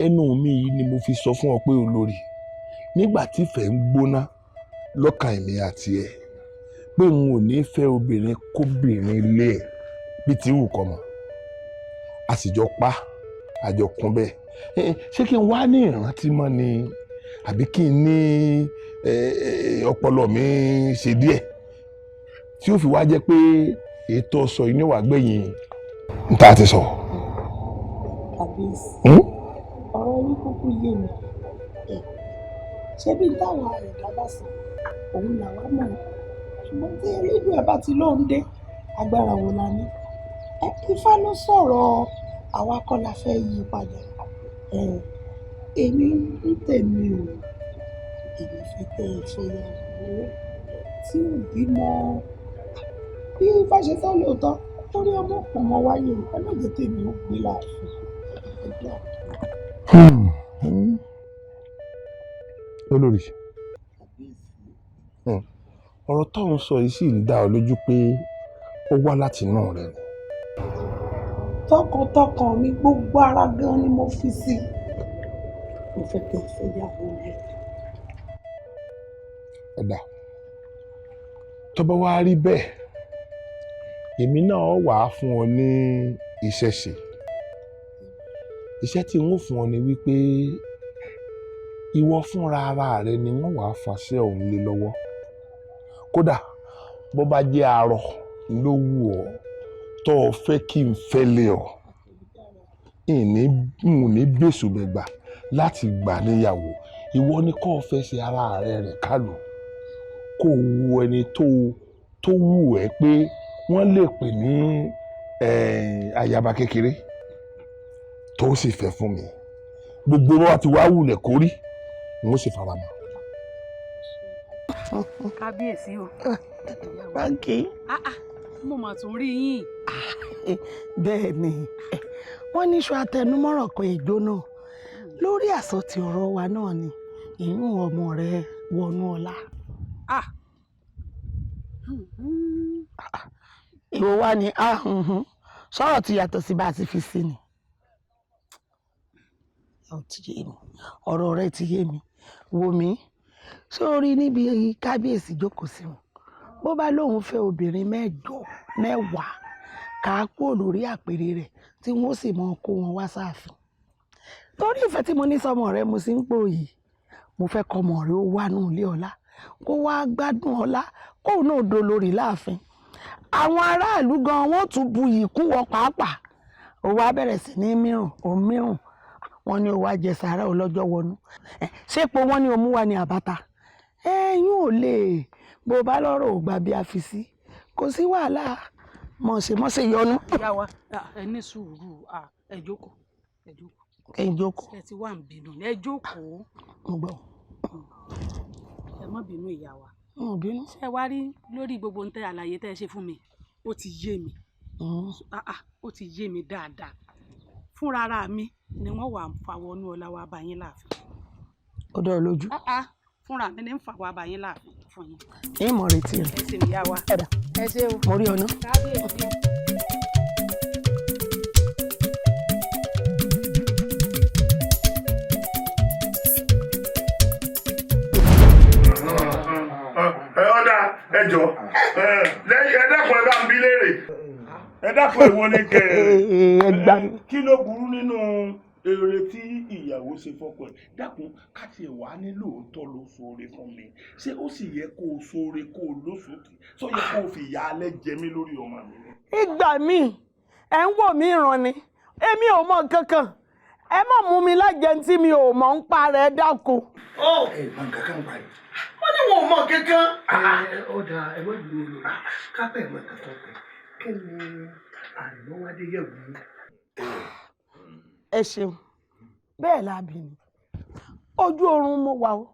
ẹnu mi yìí ni mo fi sọ fún ọ pé olórí nígbà tí ìfẹ́ ń gbóná lọ́kàn èmi àti ẹ pé n ò ní fẹ́ obìnrin kóbìnrin lé ẹ̀ bí ti wù kọ́ mọ́ a sì jọ pa àjọkún bẹ́ẹ̀ ṣé kí n wá ní ìrántí mọ́ ni àbí kí n ní ọpọlọ mi ṣe díẹ̀ tí ó fi wá jẹ́ pé ètò ọ̀sọ̀ yìí níwà gbẹ̀yìn n ta ti sọ. Kábíyèsí ọ̀rọ̀ yín kúkú yé mi ṣé bí táwọn ẹ̀dá bá sọ òun làwa mọ̀ ṣùgbọ́n tí elédùn ẹ̀ bá ti lóun dé agbára wo la ní Ifá ló sọ̀rọ̀ àwa kọ́ la fẹ́ yí padà èmi ń tèmi o èmi fẹ́ tẹ́ ẹ fẹ́ yàwó tí ò bímọ bí Ifá ṣe sọ lóòótọ́ torí ọmọ ọmọ wáyé ọlọ́dẹ tèmi ó gbé láàfin ẹgbẹ́ olórí ọ̀rọ̀ tó ń sọ yìí sì ń dá ọ lójú pé ó wá láti inú rẹ ni. tọkàntọkàn mi gbogbo ara gan ni mo fi sí mo fẹ́ kẹ́ ẹ fẹ́ yàwó rẹ. ẹ̀dá tó bá wá rí bẹ́ẹ̀ èmi náà wà á fún ọ ní iṣẹ́ ṣe iṣẹ́ tí wọ́n fún ọ ni wípé ìwọ fúnra ara rẹ ni wọ́n wà á fàṣẹ òun lé lọ́wọ́ kódà bó bá jẹ́ arọ ló wù ọ́ tó o fẹ́ kí n fẹ́ lé ọ ní bẹ́sùbẹ̀gbà láti gbà níyàwó ìwọ ni kó o fẹ́ ṣe ara rẹ̀ kálù kó o wo ẹni tó wù ẹ́ pé wọ́n lè pè ní ayaba kékeré tó sì fẹ́ fún mi gbogbo wa ti wá wulẹ̀ kórí n ó sì fara mọ́. Kábíyèsí o. Báńkì. Mo mà tún rí yín. Bẹ́ẹ̀ ni wọ́n ní iṣu atẹnumọ́ràn kan ìjóná lórí àsọtì ọ̀rọ̀ wa náà ni inú ọmọ rẹ wọnú ọlá. Ìwọ wá ní sọ̀rọ̀ ti yàtọ̀ sí bá a ti fi sí ni. Ọ̀rọ̀ rẹ ti yé mi wò mí sórí níbi kábíyèsí jókòó sí wọn bó bá lóun fẹ́ obìnrin 10 ká kúrò lórí àpèrè rẹ̀ tí wọ́n sì mọ kó wọn wá sáàfin torí ìfẹ́ tí mo ní sọmọ rẹ mo sì ń pò yìí mo fẹ́ kọmọ rẹ ó wà nù ilé ọlá kó wá gbádùn ọlá kóun náà do lórí láàfin àwọn aráàlú gan wọ́n tún bu yìí kún wọ pàápàá ó wá bẹ̀rẹ̀ sí ní mìíràn wọ́n ní ó wá jẹ sàárà ọlọ́jọ́ wọnú ṣépo wọ́n ní omú wa ní àbáta ẹ̀yìn ò lè bó bá lọ́rọ̀ ò gbà bí a fi sí kò sí wàhálà mọ̀ọ́sẹ̀ yọnu. Ìyá wa ẹ ní sùúrù ẹ jókòó. ẹ jókòó. ẹ ti wà ń bínú ẹ jókòó. mo gbọ́. ẹ má bínú ìyá wa. mo bínú. ṣé wá rí lórí gbogbo ń tẹ àlàyé tẹ ẹ ṣe fún mi ó ti yé mi ó ti yé mi dáadáa fúnra ara mi ni wọ́n wà ń fa wọnú ọlá wa bá yín láàfin. ó dọ̀ lójú. fúnra mi ní ń fa wa bá yín láàfin fún yín. ẹ mọ̀ retí rẹ̀. ẹ ṣe ìyá wa. ẹ ṣe o. mo rí ọ ná. kábíyèsí. ọ̀dà ẹjọ́ lẹ́yìn ẹ dákun ẹ bá ń bí léèrè ẹ dákun èwo ni kẹ kí ló burú nínú èrè tí ìyàwó ṣe fọ́kọ ẹ̀ dákun káti ẹ̀ wá ní lóòótọ́ ló ṣoore fún mi ṣé ó sì yẹ kó o ṣoore kó o lóṣòtì sọ yẹ kó o fi ìyá alẹ́ jẹ mí lórí ọmọ mi. ìgbà míì ẹ ń wò mí ìran ni èmi ò mọ kankan ẹ má mú mi lájẹ tí mi ò mọ̀ ń pa rẹ̀ dákun. ó ẹ mọ nǹkan kan parí. ó ní wọn ò mọ kankan. ó da ẹ má dùn ún lò kápẹ́ ẹ̀ mọ nǹkan kan pẹ̀ kí ni àrùnmọ́wádé yẹ̀ wù. ẹ ṣeun bẹ́ẹ̀ lábì ni ojú oorun mo wà o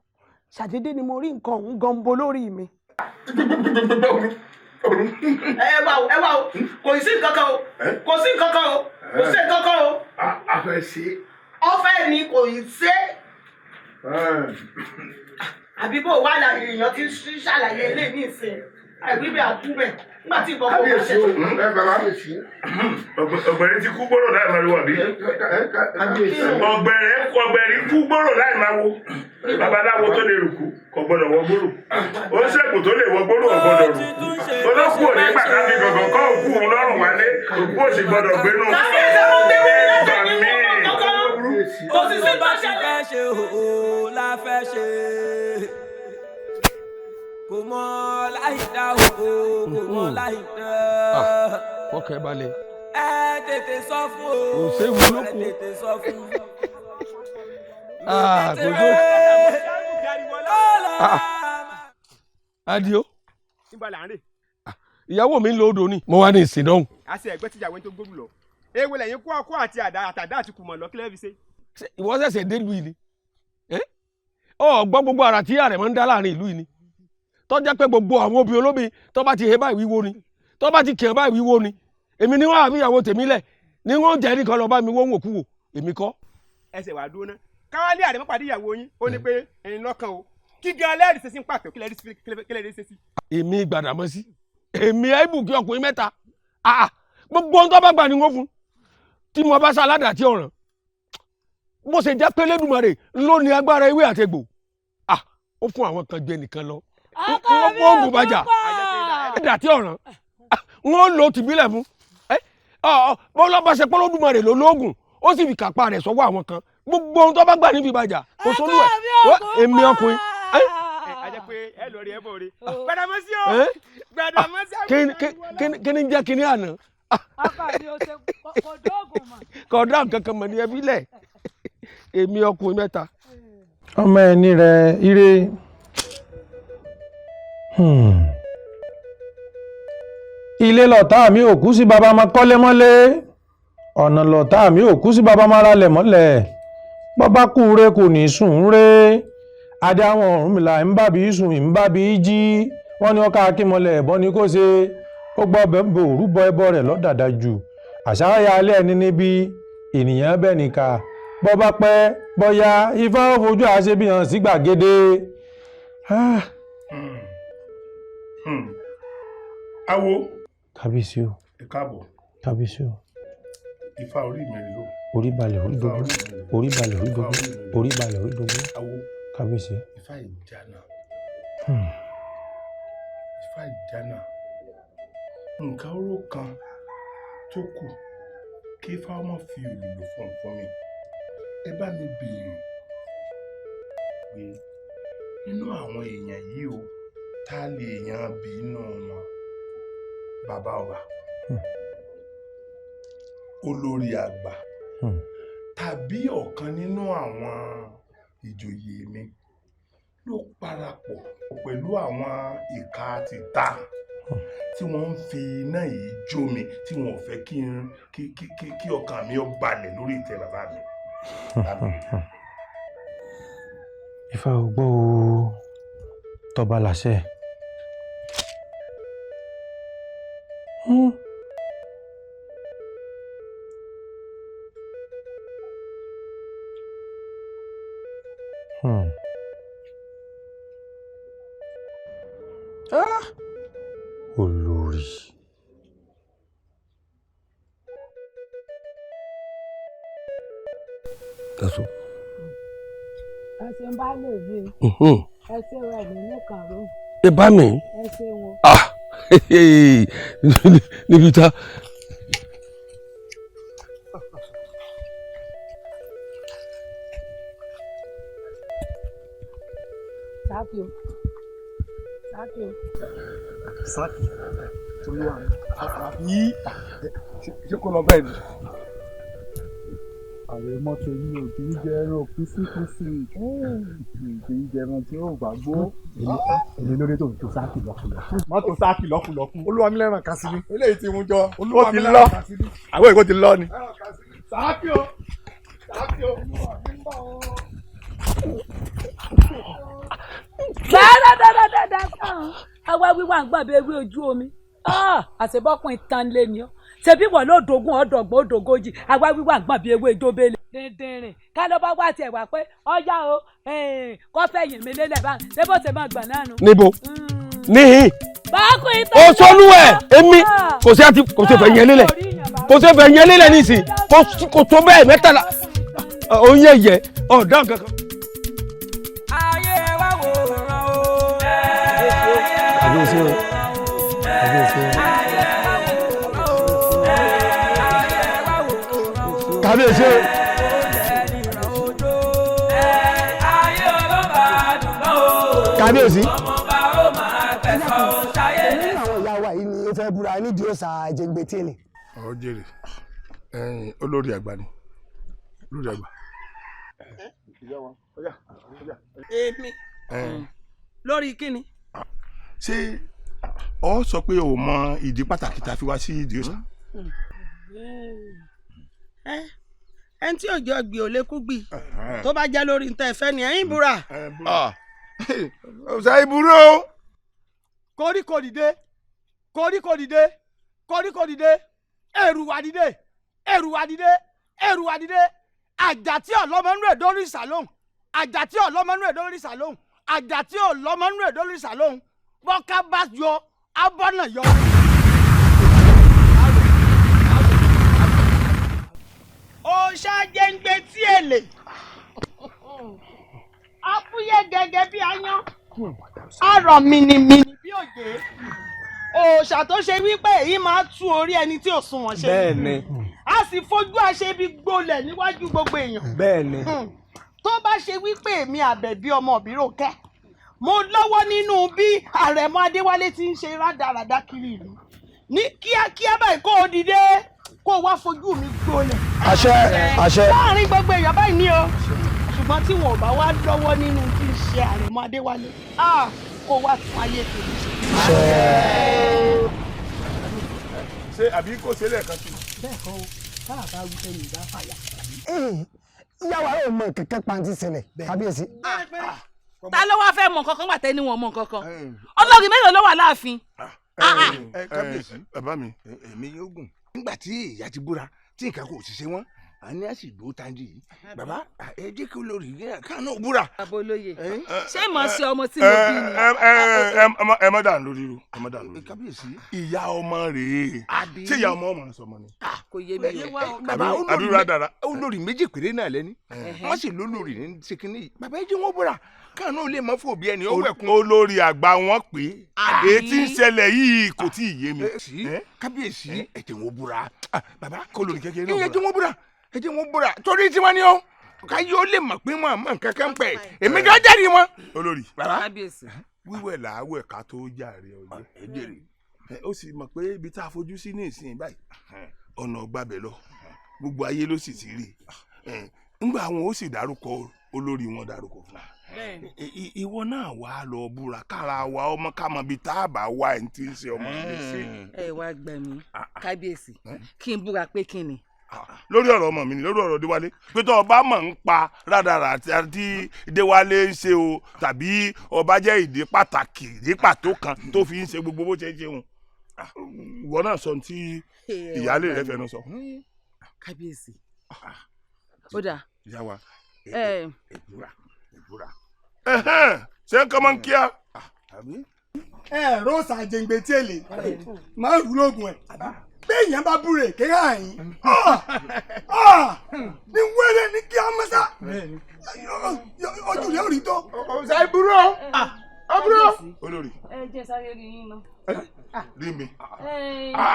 ṣàdédé ni mo rí nǹkan òun gan-an lórí mi. ẹ wá o kò sí nǹkan kan o kò sí nǹkan kan o kò sí nǹkan kan o. a fẹ́ ṣe. ọ̀fẹ́ ni kò í ṣe. àbí bó wà láàyè èèyàn ti ṣàlàyé ilé ní ìsìn àìwíbẹ̀ àkúbẹ̀ nígbà tí ìbọn kò bá ṣe. ọ̀gbẹ̀rẹ̀ ti kú gbọ́rọ̀ láì máa wo àbí. ọ̀gbẹ̀rẹ̀ kú gbọ́rọ̀ láì máa wo. babaláwo tó lè rùkú kò gbọ́dọ̀ wọ gbòòrò. oníṣègùn tó lè wọ gbòòrò ò gbọ́dọ̀ rù. olókùn ò ní pàtàkì gọ̀gàn kọ́ òkú òun lọ́rùn wálé òkú òsì gbọ́dọ̀ gbénú. kò sí sí bá ṣe fẹ́ ṣe o la fẹ́ ṣe kò mọ láì dá o kò mọ láì dá. ọkẹ́ balẹ̀. ẹ tètè sọ fún o kò séwu lóko. ẹ tètè sọ fún. Adio. nígbà là ń rè. ìyàwó mi ń lo odò ni mo wá ní ìsìn náà. a ṣe ẹgbẹ́ tíjà tó gbóòrù lọ ewu lẹ́yìn kó ọkọ àti àtàdá àti kùmọ̀ lọ kílẹ̀ fi ṣe. ìwọ ṣẹ̀ṣẹ̀ dé ìlú yìí ni ọ gbọ́ gbogbo ara tí ààrẹ máa ń dá láàrin ìlú yìí ni tó jẹ́ pé gbogbo àwọn obìnrin olóbìn tó bá ti he báyìí wíwo ni tó bá ti kẹ̀ báyìí wíwo ni èmi ni wọ́n àbí ìyàwó tèmi lẹ̀ ni wọ́n jẹ́ nìkan lọ bá mi wọ́n wò kú wò èmi kọ́. ẹsẹ̀ wàá dúró ná káwálé àdèmọ́ pàdé ìyàwó yín ó ní pé ẹ̀yin lọ́kàn o kí gan lẹ́rìí ṣe sí ń pàtó kí lẹ́rìí ṣe sí. èmi Gbàdàmọ́sí èmi ẹ̀bù kí ọkùnrin mẹ́ta gbogbo ohun tó bá gbà ni wọ́n fún tí mo bá sáládà tí ọ̀ràn bó ṣe jẹ́ pé Elédùmarè ló ní agbára ewé àtegbò ó fún àwọn kan jẹ nìkan lọ wọ́n gùn bàjà ẹ̀dà tí ọ̀ràn wọ́n lò tìbílẹ̀ fún bọ́lá bá ṣe pé Olódùmarè ló lóògùn ó sì fi kápá rẹ̀ sọ́wọ́ àwọn kan gbogbo ohun tó bá gbà níbi bàjà kò sólú ẹ̀ èmi ọkùnrin. a jẹ́ pé ẹ lọ rí ẹ bọ̀ rí Gbàdàmọ́sí o Gbàdàmọ́sí kí ni jẹ́ kí ni àná. kò dá nǹkan kan mọ̀ ní ẹbí lẹ̀ èmi ọkùnrin mẹ́ta. ọmọ ẹni rẹ ire ilé lọ̀tá mi ò kú sí baba máa kọ́lé mọ́lé ọ̀nà lọ̀tá mi ò kú sí baba máa ralẹ̀ mọ́lẹ̀ bọ́bá kú re kò ní sùn re adé àwọn Ọ̀rúnmìlà ń bá bí sùn ń bá bí jí wọ́n ní ọkà akínmọ́lẹ̀ ẹ̀bọ ni kò ṣe ó gbọ́ bẹ́ẹ̀ orúbọ ẹbọ rẹ̀ lọ́dàdà jù àṣàyà alẹ́ ẹni níbi ènìyàn bẹ́ẹ̀ nìka bọ́ bá pẹ́ bọ́yá ifá ó fojú àṣẹ bí hàn sí gbàgede. awo. kábíyèsí o. ẹ káàbọ̀. kábíyèsí o. ifá orí mi lò. orí balẹ̀ orí dogun orí balẹ̀ orí dogun orí balẹ̀ orí dogun. awo. kábíyèsí. ifá ìjànà. ifá ìjànà. nǹkan oró kan tó kù kí ifá ọmọ fi òlùlù fún mi ẹ bá mi béèrè pé nínú àwọn èèyàn yìí o tá lè yan bí inú wọn bàbá ọba olórí àgbà tàbí ọ̀kan nínú àwọn ìjòyè mi ló parapọ̀ pẹ̀lú àwọn ìka tìta tí wọ́n ń fi iná yìí jó mi tí wọ́n ò fẹ́ kí ọkàn mi ó balẹ̀ lórí ìtẹ́ bàbá mi. Ifá ò gbọ́ o tọba làṣẹ. Olórí. Kaso. Ẹsẹ̀ ń bá lè rí ẹsẹ̀ rẹ̀ ní nìkan ló. Ẹ bá mi. Ẹsẹ̀ wọn. Níbi tá. Sáàkì o. Sáàkì o. Sáàkì. Yí. Ṣé kò lọ bẹ́ẹ̀ ni? ààrẹ mọ́tò yìí ò kì í jẹ ẹran kùsìkùsì kì í jẹ ẹran tí ó gbàgbó. èmi lórí tó ń tó sáàkì lọ́kùlọ́kù. mọ́tò sáàkì lọ́kùlọ́kù. olúwa mi lẹ́ràn kan sí mi. eléyìí ti mú jọ. olúwa mi lẹ́ràn kan sí mi. àwọn èkó ti lọ ni. sáàkì o sáàkì o. dáadáa sàn àwa wíwá ń gbàgbé ewé ojú omi àṣebọ́kùn ìtàn lé ni ọ́ ṣebí wọ́n ló dogun ọ̀dọ̀gbọ́n òdògójì àwa wíwá ń gbàgbé ewé ìjọbẹ́lẹ̀. dídìrín ká ló bá wá tiẹ̀ wá pé ọjà o kọ́fẹ́ yìn mí lélẹ̀ bá ṣé bó ṣe máa gbà náà nù. níbo níhìn báàkùn ìtàn ó sọlúwẹ̀ èmi kò sí fẹ́ yẹn lélẹ̀ kò sí fẹ́ yẹn lélẹ̀ nísìn kò tó bẹ́ẹ̀ mẹ́tàlá òun yẹ yẹ ọ̀dà kankan. ayé wa wòran o. àbíyèsí o àbíyèsí o. kábíyèsí o. kábíyèsí. nínú àwọn ìyá wa yìí ni ó fẹ́ búra nídìí òòṣà àjẹgbẹ́tì ni. ọ jèrè olórí àgbà ni olórí àgbà. èmi lórí kíni. ṣé ọ sọ pé o mọ ìdí pàtàkì tá a fi wá sí ìdí òòṣà. ẹni tí òjò gbì ò lè kú gbì tó bá jẹ́ lórí nǹkan ẹ̀fẹ́ ni ẹ̀yin búra. ọ̀sà ìbúrò. koríko dìde koríko dìde koríko dìde ẹrù wà dìde ẹrù wà dìde ẹrù wà dìde àjàtí ọlọmọnú ẹ dórí ìsàlóhùn àjàtí ọlọmọnú ẹ dórí ìsàlóhùn àjàtí ọlọmọnú ẹ dórí ìsàlóhùn bọ́ká bá yọ abọ́nà yọ. òòṣà jẹ́ǹgbẹ́ tí èlé afúyẹ́ gẹ́gẹ́ bí ayán arọ̀ mìnìmìnì bí òjé òòṣà tó ṣe wípé èyí máa tú orí ẹni tí ò sunwọ̀n ṣe. bẹ́ẹ̀ni. a sì fojú àṣebi gbolẹ̀ níwájú gbogbo èèyàn. bẹ́ẹ̀ni. tó bá ṣe wípé èmi àbẹ̀bí ọmọ Ìbíròkẹ́ mo lọ́wọ́ nínú bí àrẹ̀mọ Adéwálé ti ń ṣe rádaràda kiri ìlú ní kíákíá báyìí kó o dìde kó o wá fojú mi gbolẹ̀. àṣẹ àṣẹ. láàrin gbogbo èèyàn báyìí ni o ṣùgbọ́n tí wọn ò bá wá lọ́wọ́ nínú tí ń ṣe àrẹ̀mọ Adéwálé kó wá tún ayé tèmi ṣe. ṣé àbí kò ṣe lẹ́ẹ̀kan sí. bẹ́ẹ̀ kọ́ o káà bá wí sẹ́yìn ìdá fàyà. ìyá wa yóò mọ kẹ̀kẹ́ pàǹtí ṣẹlẹ̀ kábíyèsí. ta ló wáá fẹ́ mọ nǹkan kan wà tẹ́ ni wọn mọ nǹkan kan ọlọ́rin mélòó ló wà láàfin. kábíyèsí bàbá mi. èmi yóò gùn nígbà tí ìyá ti búra tí nǹkan kò sì ṣe wọn a ní àsìgbò tanji yìí bàbá ẹ jẹ́ kí olórí yẹn káàánú búra. abolóye ṣé mo ṣe ọmọ tí mo bí ni. ẹ má dànù lórí ru ẹ má dànù lórí. kábíyèsí. ìyá ọmọ rèé ṣé ìyá ọmọ sọmọ ni. kò yé mi o. bàbá olórí méjì péré náà lẹ́ni wọ́n sì lólórí ní sekínì yìí bàbá ẹ jẹ́ wọ́n búra káàánú lè mọ fún òbí ẹni ó wẹ̀kún. olórí àgbà wọn pé èyí tí ń ṣẹlẹ̀ yìí kò tí ì yé mi. kábíyèsí ẹ jẹ́ wọ́n búra bàbá olórí kékeré náà búra. ẹ jẹ́ wọ́n búra ẹ jẹ́ wọ́n búra torí tí wọ́n ní ó ká yóò lè mọ̀ pé wọ́n àmọ́ nǹkan kan pẹ̀ èmi kan jáde wọn. olórí kábíyèsí wíwẹ̀ làáwẹ̀ ká tó jàre ọyẹ ó sì mọ̀ pé ibi tá a fojú sí ní ìsìn báyìí ọ̀nà gbàbẹ̀ lọ gbogbo ayé ló sì ti rí nígbà àwọn ó sì dárúkọ olórí wọn dárúkọ fún ìwọ náà wàá lọ búra kára wa ọmọ ká mọ ibi tá a bá wá ẹni tí ń ṣe ọmọ mi sí. ẹ wá gbà mí kábíyèsí kí n búra pé kí ni. lórí ọ̀rọ̀ ọmọ mi ni lórí ọ̀rọ̀ Déwálé pé tó ọba mọ̀ ń pa rádarà àti Déwálé ń ṣe o tàbí ọba jẹ́ ìdí pàtàkì ìdí pàtó kan tó fi ń ṣe gbogbo bó ṣe ń ṣeun ìwọ náà sọ tí ìyáálé rẹ fẹnu sọ. kábíyèsí ó dáa. ìyá wa ìbúra. ṣé ń kọ́ mọ́ ń kíá. rọ́ọ̀sì àjẹǹgbẹ̀ tí èlé máa ń rú lóògùn ẹ̀ béèyàn bá búre kéka àyín ní wẹ́rẹ́ ní kí á mọ́sá ojú rẹ̀ ò rí tó. ọ̀sẹ̀ ìbúrò ọ̀búrò. olórí. ẹ jẹ́ sáré rí yín náà. rí mi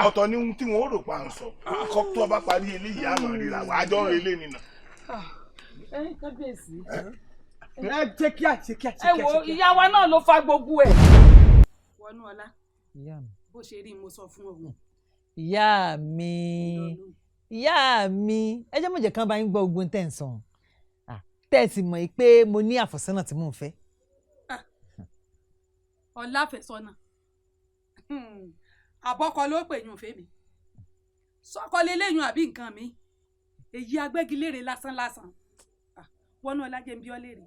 ọ̀tọ̀ ni tí wọ́n rò pa ń sọ kọ́ tó bá parí eléyìí àmọ́ ríra àjọ ń relé nínà. kábíyèsí. ẹ jẹ́ kí á ṣe kí á ṣe kí á ṣe. ẹ wo ìyá wa náà ló fa gbogbo ẹ̀. Wọnúọlá bó ṣe rí mo sọ fún òun. ìyá mi ìyá mi ẹ jẹ́ mọ̀jẹ̀ kan bá yín gbọ́ ogun tẹ̀ ń sàn tẹ́ ẹ sì mọ̀ pé mo ní àfọ̀sọ́nà tí mò ń fẹ́. ọ̀làfẹ̀sọ́nà àbọ̀kọ ló pè yún fèmí sọ́kọ lélẹ́yìn àbí nǹkan mi èyí agbẹ́gilére lásán wọnú ọlájẹ́ ń bí ọ léèrè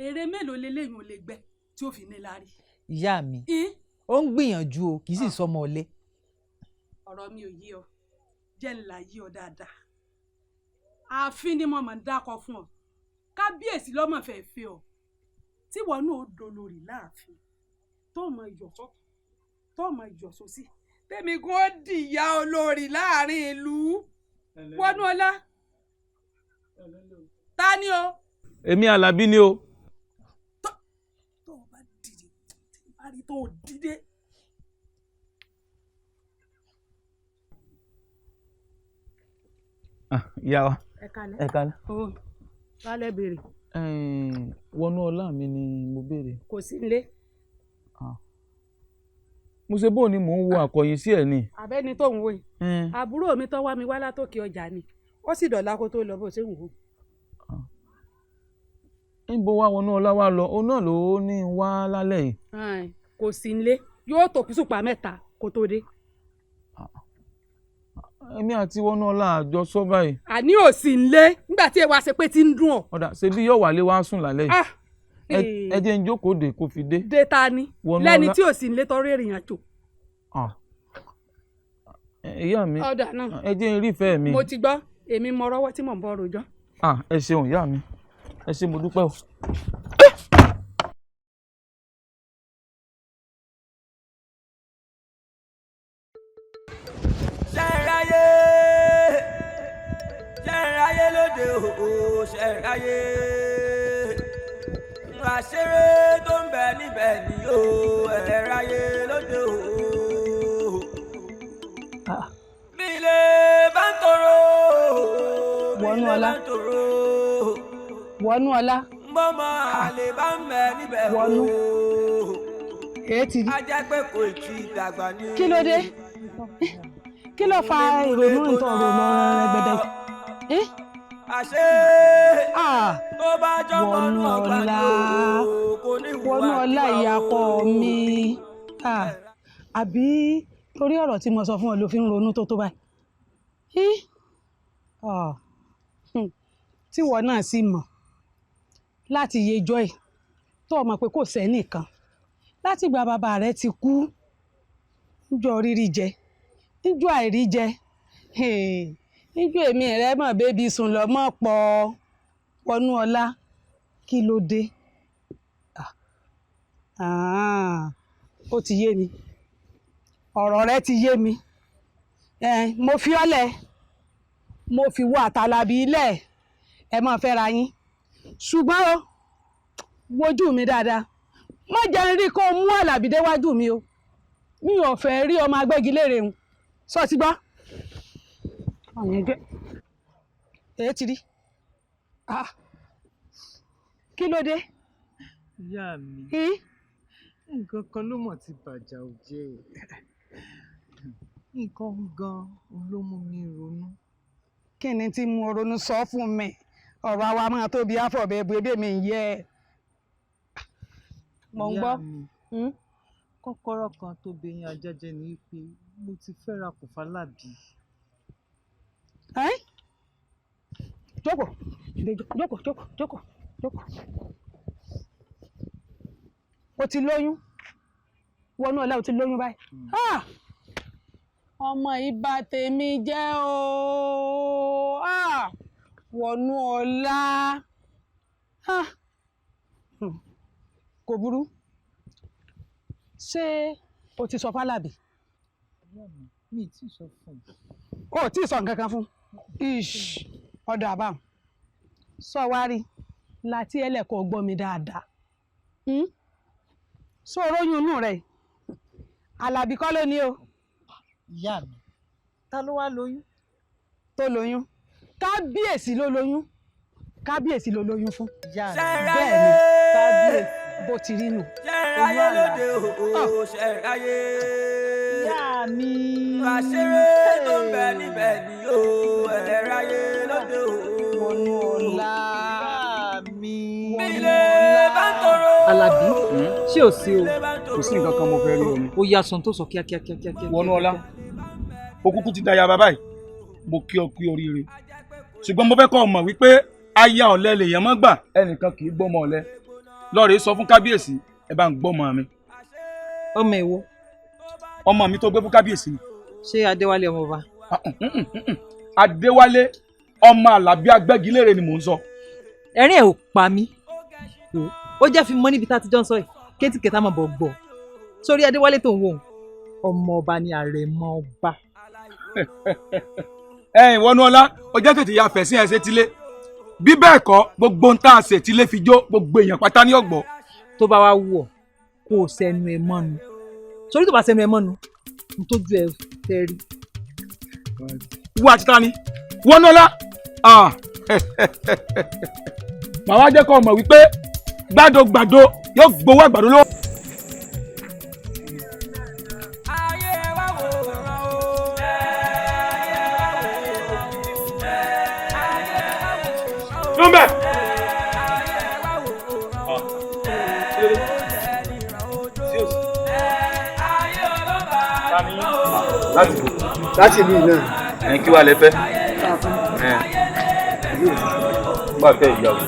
èrè mélòó lélẹ́yìn ò lè gbẹ tí ó fi ní láárí. ìyá mi ó ń gbìyànjú o kì í sì sọmọ ọ̀lẹ. ọ̀rọ̀ mi ò yí ọ jẹ́ ńlá yí ọ dáadáa ààfin ni mo mọ̀ ń dákọ fún ọ kábíyèsí lọ́mọ fẹ́ẹ́ fẹ́ ọ tí wọn náà ó dolórí láàfin tó mọ ìyọ̀sọ́ tó mọ ìyọ̀sọ́sí tèmi kò dìyà olórí láàrin ìlú wọnú ọlá ta ni o. èmi Àlàbí ni o. tó o bá dìde tí o bá rí tó o dìde. ìyá wa ẹ kalẹ̀. ẹ kalẹ̀. lálẹ́ béèrè. wọnú ọlá mi ni mo béèrè. kò sí nílé. mo ṣe bóun ni mò ń wo àkọyìn sí ẹ ni. abẹ́ni tó ń wò yìí àbúrò mi tó wá mi wá látòkè ọjà ni ó sì dọ̀la kó tó lọ bó ṣe ń wò. níbo wá wọnú ọlá wa lọ òun náà ló ní wá lálẹ́ yìí. kò sí nílé yóò tó kùsùpà mẹ́ta kó tó dé. èmi àti wọnú ọlá àjọ sọ báyìí. àní ò sí nílé nígbà tí ewa ṣe pé tí ń dùn ọ. ọ̀dà ṣe bí yóò wálé wá sùn lálẹ́ yìí. ẹ jẹ́ ń jókòó dè kó fi dé. dé ta ni lẹ́ni tí ò sí nílé tọrọ ìrìn àjò. ìyá mi ẹ jẹ́ ń rí ìfẹ́ mi. mo ti gbọ́ èmi mọ ọrọ́wọ́ tí mò ń bọ́ rojọ́. ẹ ṣeun ìyá mi ẹ ṣé mo dúpẹ́ o. ṣẹ̀ráyé lóde o ṣẹ̀ráyé àṣeré tó ń bẹ níbẹ̀ ni o ẹ̀ráyé lóde o. bí ilé bá ń tòrò bí ilé bá ń tòrò wọnú ọlá mọ́mọ́ àlè bá ń bẹ níbẹ̀ o. wọnú èétí a jẹ́ pé kò tí ì dàgbà ní. kí ló dé kí ló fa ìrònú ìtọ̀rọ̀ lọ rẹgbẹdẹ. àṣé tó bá jọmọ nù ọgbà ní o kò ní wà wọnú ọlá ìyàkọ mi àbí torí ọ̀rọ̀ tí mo sọ fún ọ ló fi ń ronú tó tó báyìí tíwọ náà sì mọ̀ láti yejọ́ ẹ̀ tó o mọ̀ pé kò sẹ́nìkan láti gba bàbá rẹ ti kú níjọ́ rírí jẹ níjọ́ àìrí jẹ níjọ́ èmi rẹ mọ̀ bébí sùn lọ mọ̀ pọ̀ wọnú ọlá kí ló dé ó ti yé mi ọ̀rọ̀ rẹ ti yé mi mo fi ọ́ lẹ̀ mo fi wọ àtàlàbí ilẹ̀ ẹ máa fẹ́ra yín ṣùgbọ́n o wojú mi dáadáa má jẹ́ n rí kó mú Àlàbí déwájú mi o mi ò fẹ́ rí ọmọ agbẹ́gilére ń sọ ti gbọ́ èyí ti rí kí ló dé. ìyá mi nǹkan kan ló mọ̀ ti bàjá ò jẹ́ nǹkan gan ló mú mi ronú. kí ni tí mo ronú sọ fún mi ọ̀rọ̀ àwa máa tóbi àfọ̀bẹ́bù ebí mi ń yẹ ẹ́ mo ń gbọ́. kọ́kọ́rọ́ kan tó bẹ̀yìn ajájẹ ni pé mo ti fẹ́ra kò fàlàbí. jókòó jókòó jókòó jókòó jókòó o ti lóyún wọnú ọlá o ti lóyún báyìí ọmọ ìbá tèmi jẹ́ o wọnú ọlá kò burú ṣé o ti sọ fálàbí. mi ti sọ fún un. o ò tí ì sọ nǹkan kan fún ọ̀dọ̀ àbáwọn sọ wá rí láti ẹlẹ́kọ̀ọ́ gbọ́ mi dáadáa sọ róyún inú rẹ̀ Àlàbí kọ́ ló ní o. ìyá mi ta ló wá lóyún. tó lóyún kábíyèsí ló lóyún kábíyèsí ló lóyún fún. bẹ́ẹ̀ ni kábíyèsí bó ti rí nù. ṣẹ̀ráyé lóde o ṣẹ̀ráyé. ìyá mi. àṣeré tó ń bẹ níbẹ̀ ni o Alábí ṣé ò sí o. kò sí nǹkan kan mo fẹ́ rí omi. ó yá sọ tó sọ kíákíá. Wọnúọlá o kúkú ti daya bàbá yìí mo kí ọ kú oríire ṣùgbọ́n mo fẹ́ kọ́ ọ mọ̀ wípé aya ọ̀lẹ lèèyàn mọ́ gbà ẹnìkan kì í gbọ́mọ ọ̀lẹ lọ́ọ̀rẹ́ sọ fún kábíyèsí ẹ bá ń gbọ́mọ mi. ọmọ èwo. ọmọ mi tó gbé fún kábíyèsí ni. ṣé Adéwálé ọmọ ọba. Adéwálé ọmọ Àlàbí Agbẹ́gilére ni mò ń sọ. ẹ̀rín ẹ̀ ò pa mí ó jẹ́ fi mọ́ níbi tá a ti jọ ń sọ yìí kéétì kẹta máa bọ̀ gbọ́ sórí Adéwálé tó ń wò ọmọ ọba ni àrẹ̀mọ ọba. Wọnúọlá ó jẹ́ tètè ya fẹ̀sí ẹ̀ sétílé bí bẹ́ẹ̀ kọ́ gbogbo ń tá a ṣètílé fi jó gbogbo èèyàn pátá ní ọ̀gbọ́. tó bá wá wù ọ́ kó o sẹ́nu ẹ̀ mọ́nu sórí tó bá sẹ́nu ẹ̀ mọ́nu n tójú ẹ̀ fẹ́ rí. wú àti ta ni Wọnúọlá màá wá jẹ́ kó mọ̀ wípé gbàdógbàdó yóò gbowó àgbàdo lọ́wọ́. Number. láti ìlú náà. kí wàá lẹ fẹ́. bá a fẹ́ ìyàwó.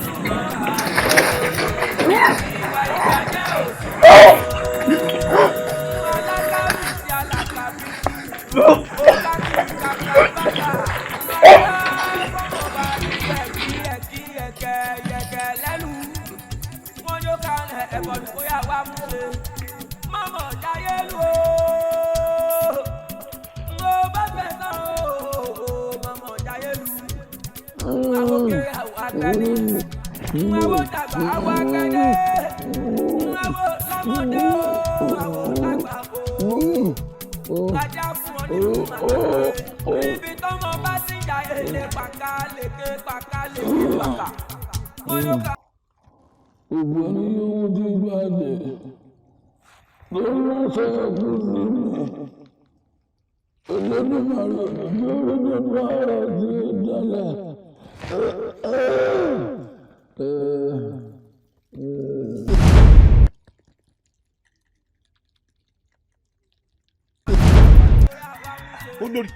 olórí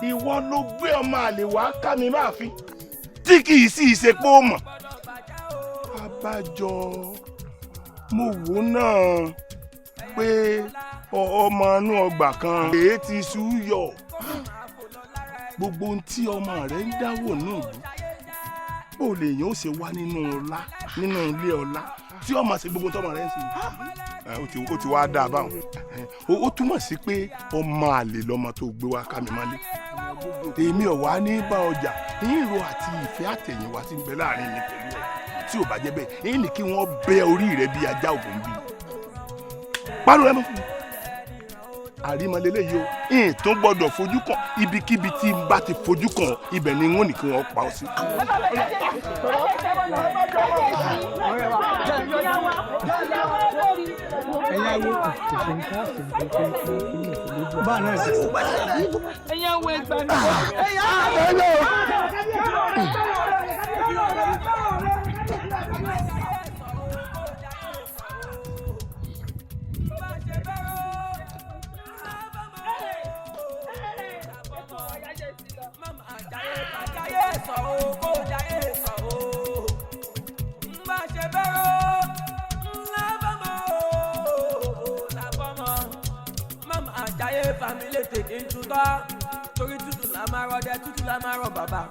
ìwọ ló gbé ọmọ àlè wá ká mi máa fi tí kì í sì ṣe pé ó mọ̀ abájọ mo wò náà pé ọmọ inú ọgbà kan èé ti sú yọ gbogbo ohun tí ọmọ rẹ ń dáwọ́ náà bó lè yàn ó ṣe wá nínú ọlá nínú ilé ọlá tí ọmọ ṣe gbogbo tọmọ rẹ ń ṣe ó ti wá dáa báwọn ó túmọ̀ sí pé ọmọ àlè lọmọ tó gbé wá ká mi mọ́lé èmi ò wá ní bá ọjà ìrò àti ìfẹ́ àtẹ̀yìnwá tí ń bẹ láàrin mi pẹ̀lú ẹ̀ tí ò bá jẹ́ bẹ́ẹ̀ èyí ni kí wọ́n bẹ́ orí rẹ bí ajá ògùn bí pálọ̀ rẹ mọ́ fún mi àrímọ́lélẹ́ yìí o ìyìn tó gbọ́dọ̀ fojú kàn ibikíbi tí n bá ti fojú kàn ibẹ̀ ni wọ́n ní kí wọ́n pa ọ́ sí. ẹ̀yàwó ẹgbẹ́ ni. Family tètè tútọ́ torí tútù la máa rọdẹ tútù la máa rọ bàbá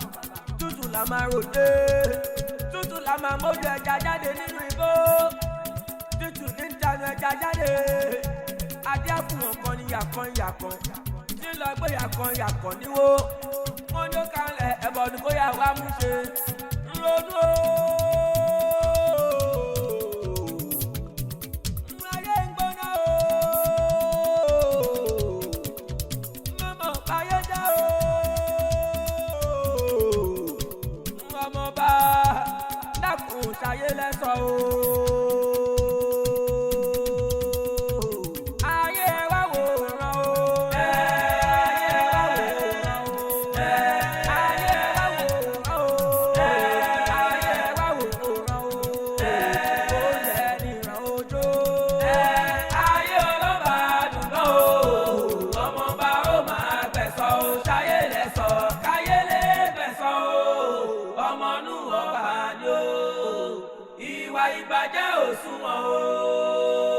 tútù la máa ròde tútù la máa mójú ẹja jáde nínú igbó tútù ní ìdáná ẹja jáde adé àfihàn kan ní yàkan tí lọ gbé yàkan níwó wọn ní ó kalẹ̀ ẹ̀bọ̀ ní bóyá wàá mú ṣe ńlọdún o. Ayé lẹ́sọ̀ o. Ayé wá wòran o. Ayé wá wòran o. Ayé wá wòran o. Ayé wá wòran o. ọba ni o ìwà ìbàjẹ́ ò sunwọ̀n o.